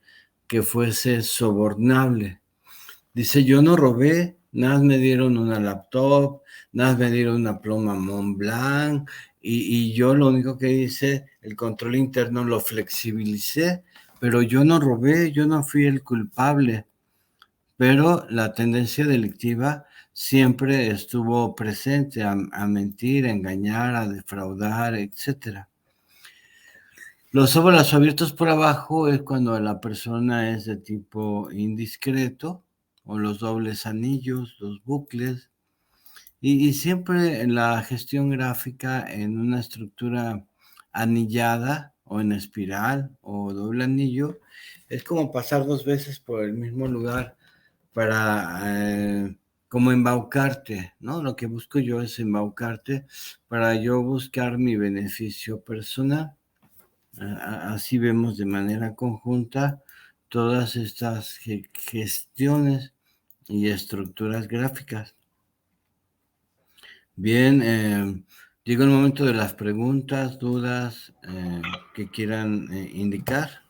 que fuese sobornable. Dice, yo no robé, nada más me dieron una laptop, nada más me dieron una pluma Montblanc y yo lo único que hice, el control interno lo flexibilicé, pero yo no robé, yo no fui el culpable. Pero la tendencia delictiva siempre estuvo presente a mentir, a engañar, a defraudar, etcétera. Los óvalos abiertos por abajo es cuando la persona es de tipo indiscreto, o los dobles anillos, los bucles, y siempre en la gestión gráfica en una estructura anillada o en espiral o doble anillo, es como pasar dos veces por el mismo lugar para como embaucarte, ¿no? Lo que busco yo es embaucarte para yo buscar mi beneficio personal. Así vemos de manera conjunta todas estas gestiones y estructuras gráficas. Bien, llega el momento de las preguntas, dudas que quieran indicar.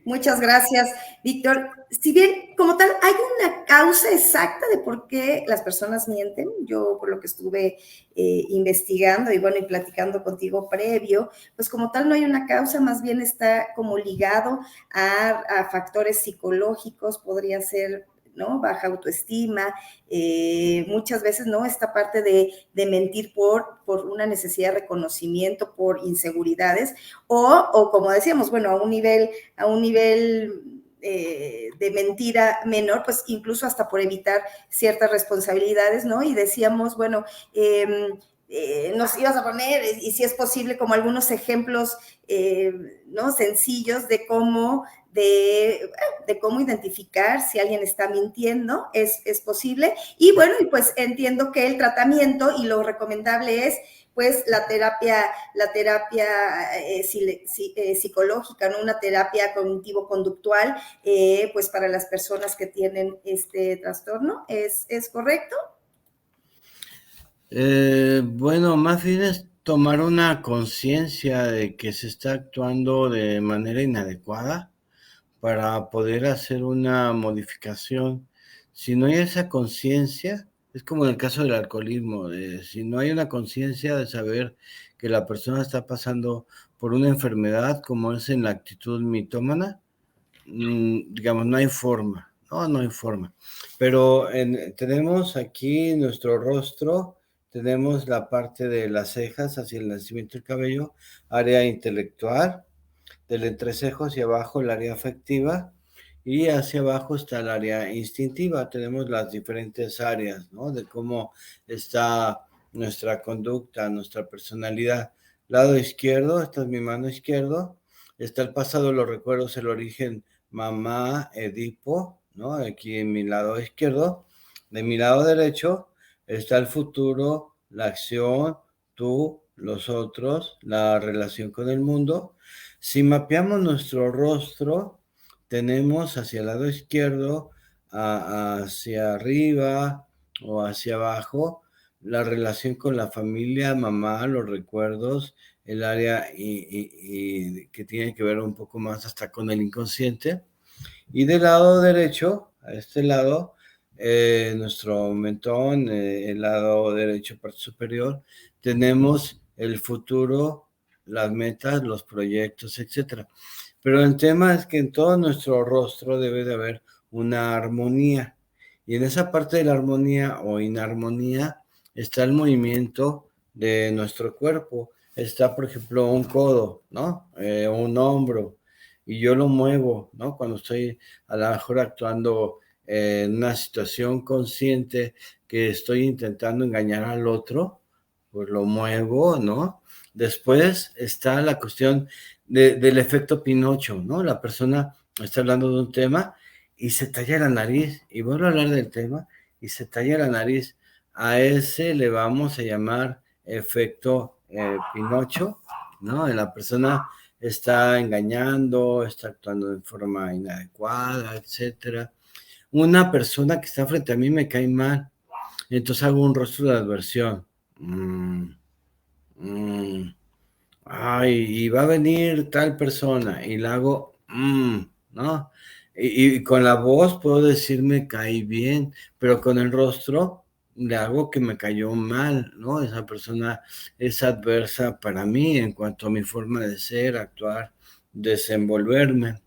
Muchas gracias, Víctor. Si bien, como tal, hay una causa exacta de por qué las personas mienten, yo por lo que estuve investigando y bueno, y platicando contigo previo, pues como tal no hay una causa, más bien está como ligado a factores psicológicos, podría ser, ¿no? Baja autoestima, muchas veces, ¿no? Esta parte de mentir por una necesidad de reconocimiento, por inseguridades, o como decíamos, bueno, a un nivel de mentira menor, pues incluso hasta por evitar ciertas responsabilidades, ¿no? Y decíamos, bueno, nos ibas a poner, y si es posible, como algunos ejemplos, ¿no? Sencillos de cómo identificar si alguien está mintiendo, es posible. Y bueno, y pues entiendo que el tratamiento y lo recomendable es pues la terapia psicológica, ¿no? Una terapia cognitivo-conductual, pues para las personas que tienen este trastorno. ¿Es correcto? Bueno, más bien es tomar una conciencia de que se está actuando de manera inadecuada para poder hacer una modificación. Si no hay esa conciencia, es como en el caso del alcoholismo, si no hay una conciencia de saber que la persona está pasando por una enfermedad como es en la actitud mitómana, digamos, no hay forma, no hay forma. Pero tenemos aquí nuestro rostro, tenemos la parte de las cejas hacia el nacimiento del cabello, área intelectual, del entrecejo hacia abajo el área afectiva y hacia abajo está el área instintiva. Tenemos las diferentes áreas, ¿no? De cómo está nuestra conducta, nuestra personalidad. Lado izquierdo, esta es mi mano izquierda, está el pasado, los recuerdos, el origen, mamá, Edipo, ¿no? Aquí en mi lado izquierdo. De mi lado derecho está el futuro, la acción, tú, los otros, la relación con el mundo. Si mapeamos nuestro rostro, tenemos hacia el lado izquierdo, hacia arriba o hacia abajo, la relación con la familia, mamá, los recuerdos, el área y que tiene que ver un poco más hasta con el inconsciente. Y del lado derecho, a este lado, nuestro mentón, el lado derecho, parte superior, tenemos el futuro, las metas, los proyectos, etcétera. Pero el tema es que en todo nuestro rostro debe de haber una armonía. Y en esa parte de la armonía o inarmonía está el movimiento de nuestro cuerpo. Está, por ejemplo, un codo, ¿no? Un hombro. Y yo lo muevo, ¿no? Cuando estoy a lo mejor actuando en una situación consciente que estoy intentando engañar al otro, pues lo muevo, ¿no? Después está la cuestión del efecto Pinocho, ¿no? La persona está hablando de un tema y se talla la nariz, y vuelve a hablar del tema y se talla la nariz. A ese le vamos a llamar efecto Pinocho, ¿no? La persona está engañando, está actuando de forma inadecuada, etcétera. Una persona que está frente a mí me cae mal, entonces hago un rostro de adversión. Mm, mm, ay, y va a venir tal persona, y la hago, ¿no? Y con la voz puedo decir me caí bien, pero con el rostro le hago que me cayó mal, ¿no? Esa persona es adversa para mí en cuanto a mi forma de ser, actuar, desenvolverme.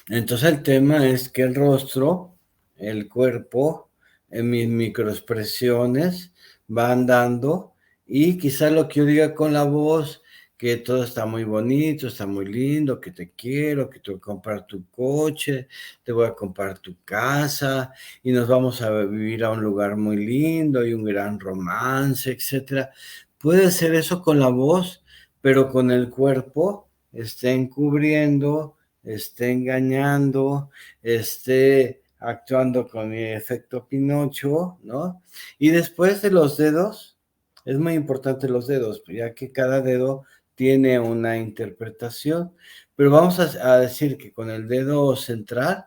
Entonces el tema es que el rostro, el cuerpo, en mis microexpresiones van dando y quizás lo que yo diga con la voz, que todo está muy bonito, está muy lindo, que te quiero, que te voy a comprar tu coche, te voy a comprar tu casa y nos vamos a vivir a un lugar muy lindo y un gran romance, etcétera. Puede ser eso con la voz, pero con el cuerpo está encubriendo, esté engañando, esté actuando con mi efecto Pinocho, ¿no? Y después de los dedos, es muy importante los dedos, ya que cada dedo tiene una interpretación, pero vamos a decir que con el dedo central,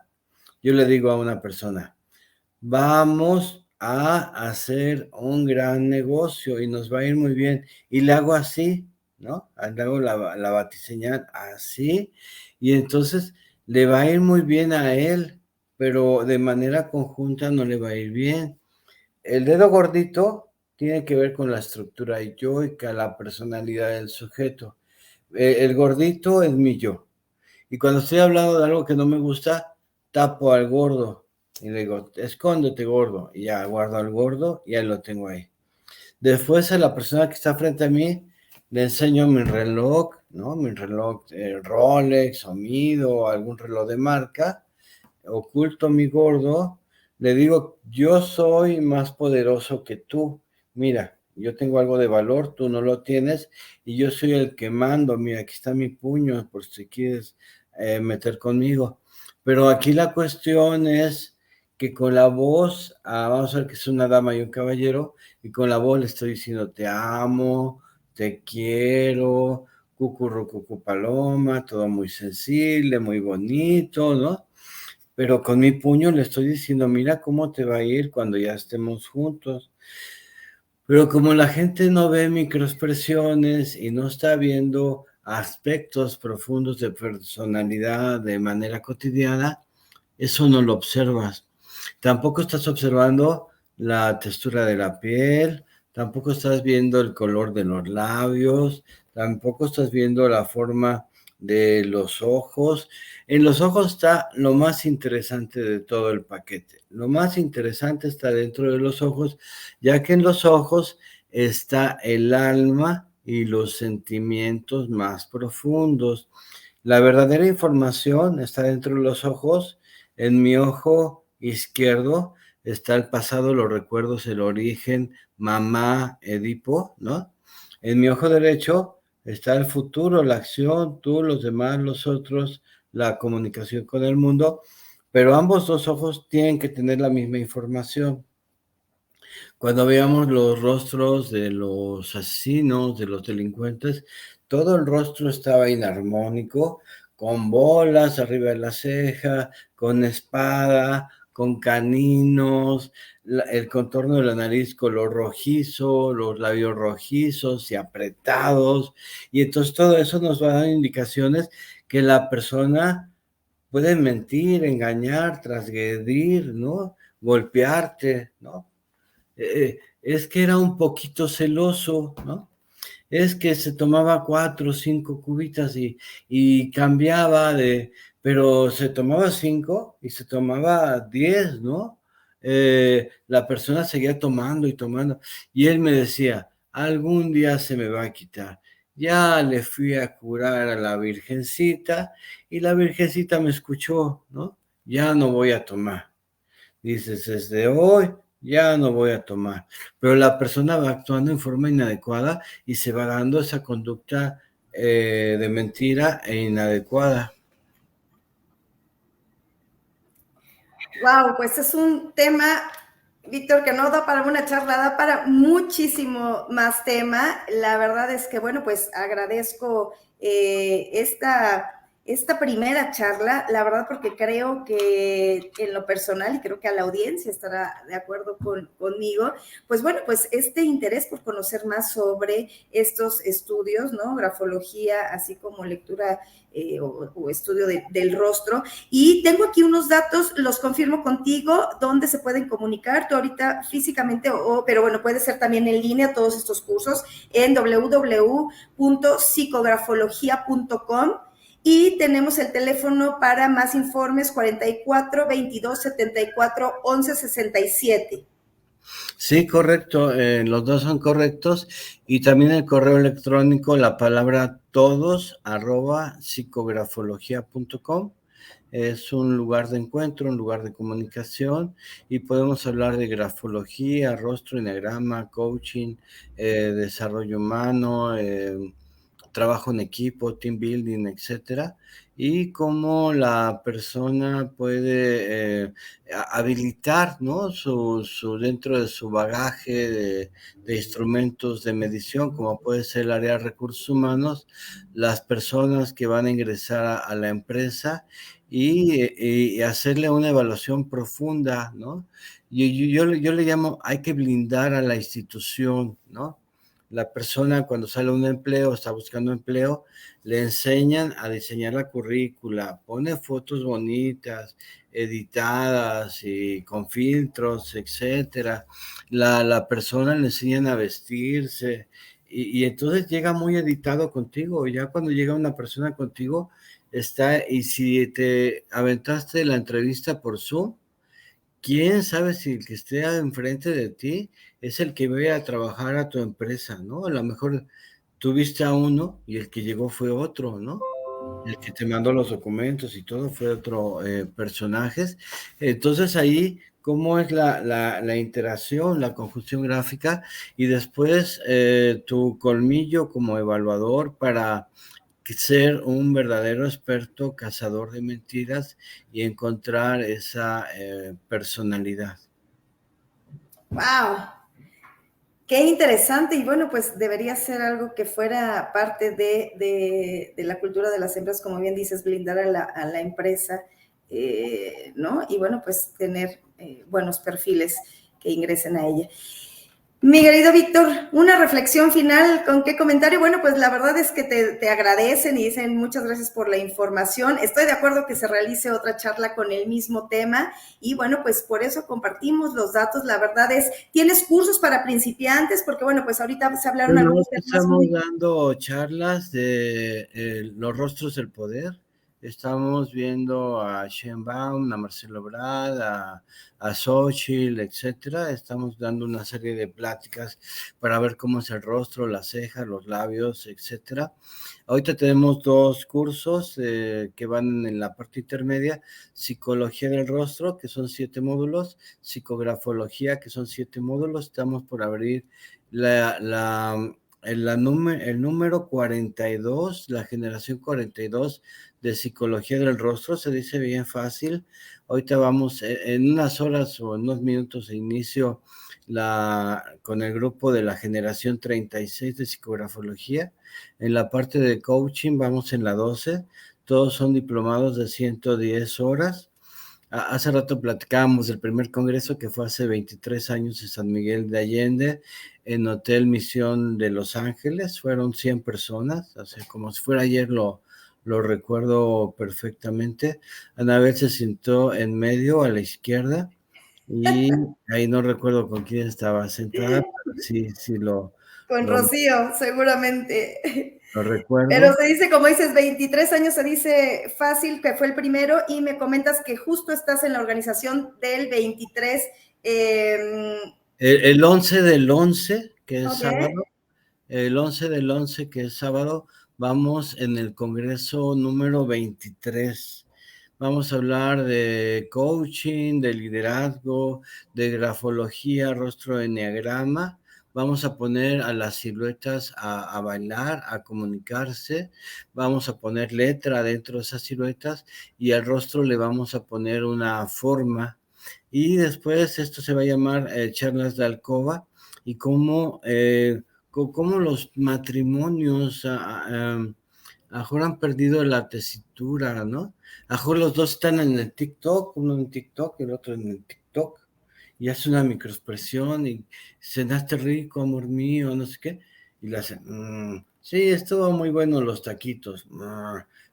yo le digo a una persona, vamos a hacer un gran negocio y nos va a ir muy bien. Y le hago así, ¿no? Le hago la batiseñal así, y entonces le va a ir muy bien a él, pero de manera conjunta no le va a ir bien. El dedo gordito tiene que ver con la estructura yoica, la personalidad del sujeto. El gordito es mi yo. Y cuando estoy hablando de algo que no me gusta, tapo al gordo y le digo, escóndete gordo, y ya guardo al gordo y ya lo tengo ahí. Después a la persona que está frente a mí le enseño mi reloj, ¿no? Mi reloj Rolex o Mido, algún reloj de marca, oculto mi gordo, le digo, yo soy más poderoso que tú, mira, yo tengo algo de valor, tú no lo tienes, y yo soy el que mando, mira, aquí está mi puño, por si quieres meter conmigo. Pero aquí la cuestión es que con la voz, vamos a ver que es una dama y un caballero, y con la voz le estoy diciendo, te amo, te quiero, cucurru, cucu paloma, todo muy sensible, muy bonito, ¿no? Pero con mi puño le estoy diciendo, mira cómo te va a ir cuando ya estemos juntos. Pero como la gente no ve microexpresiones y no está viendo aspectos profundos de personalidad de manera cotidiana, eso no lo observas. Tampoco estás observando la textura de la piel, tampoco estás viendo el color de los labios, tampoco estás viendo la forma de los ojos. En los ojos está lo más interesante de todo el paquete. Lo más interesante está dentro de los ojos, ya que en los ojos está el alma y los sentimientos más profundos. La verdadera información está dentro de los ojos. En mi ojo izquierdo está el pasado, los recuerdos, el origen, mamá, Edipo, ¿no? En mi ojo derecho está el futuro, la acción, tú, los demás, los otros, la comunicación con el mundo, pero ambos dos ojos tienen que tener la misma información. Cuando veamos los rostros de los asesinos, de los delincuentes, todo el rostro estaba inarmónico, con bolas arriba de la ceja, con espada, con caninos, el contorno de la nariz color rojizo, los labios rojizos y apretados, y entonces todo eso nos va a dar indicaciones que la persona puede mentir, engañar, transgredir, ¿no? Golpearte, ¿no? Es que era un poquito celoso, ¿no? Es que se tomaba 4 o 5 cubitas y cambiaba pero se tomaba 5 y se tomaba 10, ¿no? La persona seguía tomando y tomando, y él me decía, algún día se me va a quitar. Ya le fui a curar a la Virgencita y la Virgencita me escuchó, ¿no? Ya no voy a tomar. Dices, desde hoy ya no voy a tomar, pero la persona va actuando en forma inadecuada y se va dando esa conducta de mentira e inadecuada. Wow, pues es un tema, Víctor, que no da para una charla, da para muchísimo más tema. La verdad es que, bueno, pues agradezco esta primera charla, la verdad, porque creo que en lo personal, y creo que a la audiencia estará de acuerdo conmigo, pues bueno, pues este interés por conocer más sobre estos estudios, ¿no? Grafología, así como lectura o estudio del rostro. Y tengo aquí unos datos, los confirmo contigo, dónde se pueden comunicar, tú ahorita físicamente, pero bueno, puede ser también en línea todos estos cursos en www.psicografología.com. Y tenemos el teléfono para más informes 44 22 74 11 67. Sí, correcto, los dos son correctos, y también el correo electrónico, la palabra todos, @psicografología.com. Es un lugar de encuentro, un lugar de comunicación, y podemos hablar de grafología, rostro, eneagrama, coaching, desarrollo humano, trabajo en equipo, team building, etcétera, y cómo la persona puede habilitar, ¿no? Dentro de su bagaje de instrumentos de medición, como puede ser el área de recursos humanos, las personas que van a ingresar a la empresa, y hacerle una evaluación profunda, ¿no? Yo le llamo, hay que blindar a la institución, ¿no? La persona cuando sale a un empleo, está buscando empleo, le enseñan a diseñar la currícula, pone fotos bonitas, editadas y con filtros, etcétera. La persona le enseñan a vestirse, y entonces llega muy editado contigo. Ya cuando llega una persona contigo, y si te aventaste la entrevista por Zoom, quién sabe si el que esté enfrente de ti es el que vaya a trabajar a tu empresa, ¿no? A lo mejor tuviste a uno y el que llegó fue otro, ¿no? El que te mandó los documentos y todo fue otro personajes. Entonces ahí, ¿cómo es la interacción, la conjunción gráfica? Y después tu colmillo como evaluador para ser un verdadero experto cazador de mentiras y encontrar esa personalidad. ¡Wow! Qué interesante, y bueno, pues debería ser algo que fuera parte de la cultura de las empresas, como bien dices, blindar a la empresa, ¿no? Y bueno, pues tener buenos perfiles que ingresen a ella. Mi querido Víctor, una reflexión final, ¿con qué comentario? Bueno, pues la verdad es que te agradecen y dicen muchas gracias por la información. Estoy de acuerdo que se realice otra charla con el mismo tema, y bueno, pues por eso compartimos los datos. La verdad es, ¿tienes cursos para principiantes? Porque bueno, pues ahorita se hablaron Bueno, algunos temas estamos muy... dando charlas de los rostros del poder. Estamos viendo a Sheinbaum, a Marcelo Ebrard, a Xóchitl, etcétera. Estamos dando una serie de pláticas para ver cómo es el rostro, las cejas, los labios, etcétera. Ahorita tenemos 2 cursos que van en la parte intermedia: psicología del rostro, que son 7 módulos, psicografología, que son 7 módulos. Estamos por abrir el número 42, la generación 42 de psicología del rostro, se dice bien fácil. Ahorita vamos, en unas horas o en unos minutos inicio con el grupo de la generación 36 de psicografología. En la parte de coaching vamos en la 12, todos son diplomados de 110 horas. Hace rato platicábamos del primer congreso que fue hace 23 años en San Miguel de Allende, en Hotel Misión de Los Ángeles. Fueron 100 personas, o sea, como si fuera ayer, lo recuerdo perfectamente. Anabel se sentó en medio, a la izquierda, y ahí no recuerdo con quién estaba sentada, pero sí Con lo, Rocío, seguramente. lo Pero recuerdo. se dice, como dices, 23 años se dice fácil, que fue el primero, y me comentas que justo estás en la organización del 23. El 11 del 11, que es Okay. sábado, el 11 del 11, que es sábado, vamos en el congreso número 23. Vamos a hablar de coaching, de liderazgo, de grafología, rostro enneagrama. Vamos a poner a las siluetas a bailar, a comunicarse. Vamos a poner letra dentro de esas siluetas y al rostro le vamos a poner una forma. Y después esto se va a llamar charlas de alcoba y cómo los matrimonios a mejor han perdido la tesitura, ¿no? A lo mejor los dos están en el TikTok, uno en TikTok y el otro en el TikTok, y hace una microexpresión y cenaste rico, amor mío, no sé qué, y le hacen, sí, estuvo muy bueno los taquitos,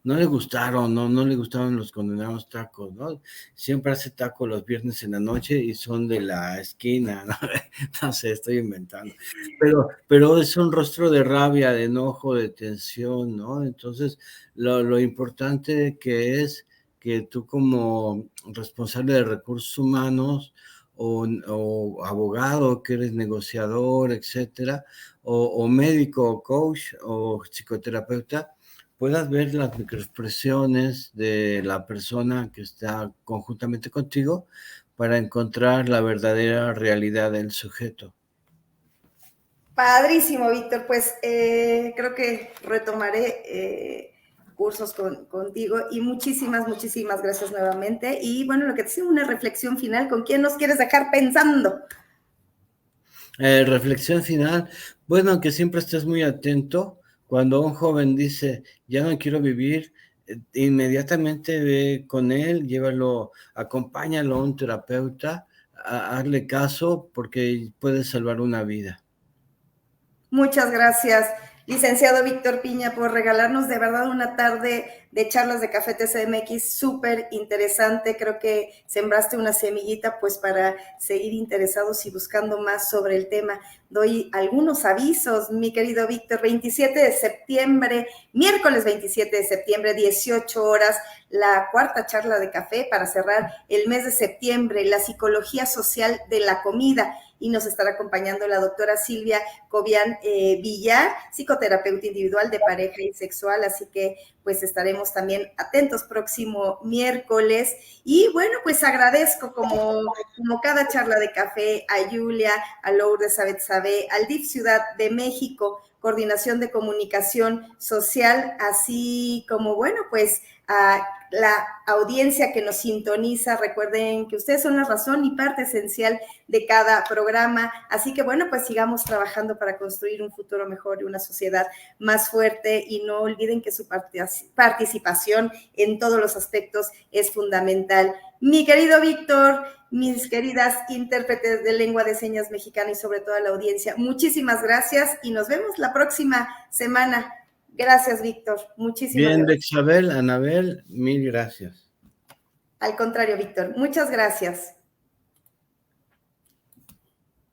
no le gustaron, no le gustaron los condenados tacos, ¿no? Siempre hace tacos los viernes en la noche y son de la esquina, ¿no? No sé, estoy inventando. Pero es un rostro de rabia, de enojo, de tensión, ¿no? Entonces, lo importante que es que tú como responsable de recursos humanos o abogado, que eres negociador, etcétera, o médico, o coach, o psicoterapeuta, puedas ver las microexpresiones de la persona que está conjuntamente contigo para encontrar la verdadera realidad del sujeto. Padrísimo, Víctor. Pues creo que retomaré cursos contigo y muchísimas gracias nuevamente. Y bueno, lo que te decía, una reflexión final, ¿con quién nos quieres dejar pensando? Reflexión final, bueno, que siempre estés muy atento. Cuando un joven dice, ya no quiero vivir, inmediatamente ve con él, llévalo, acompáñalo a un terapeuta, hazle caso porque puede salvar una vida. Muchas gracias, licenciado Víctor Piña, por regalarnos de verdad una tarde de charlas de Café TCMX súper interesante. Creo que sembraste una semillita pues para seguir interesados y buscando más sobre el tema. Doy algunos avisos, mi querido Víctor. 27 de septiembre, miércoles 27 de septiembre, 18 horas, la cuarta charla de café para cerrar el mes de septiembre, la psicología social de la comida. Y nos estará acompañando la doctora Silvia Cobian Villar, psicoterapeuta individual de pareja y sexual, así que pues estaremos también atentos próximo miércoles. Y bueno, pues agradezco como cada charla de café a Julia, a Lourdes Sabet, al DIF Ciudad de México, Coordinación de Comunicación Social, así como, bueno, pues a la audiencia que nos sintoniza. Recuerden que ustedes son la razón y parte esencial de cada programa, así que bueno, pues sigamos trabajando para construir un futuro mejor y una sociedad más fuerte, y no olviden que su participación en todos los aspectos es fundamental. Mi querido Víctor, mis queridas intérpretes de lengua de señas mexicana y sobre todo a la audiencia, muchísimas gracias y nos vemos la próxima semana. Gracias, Víctor. Muchísimas Bien, gracias. Bexabel, Anabel, mil gracias. Al contrario, Víctor, muchas gracias.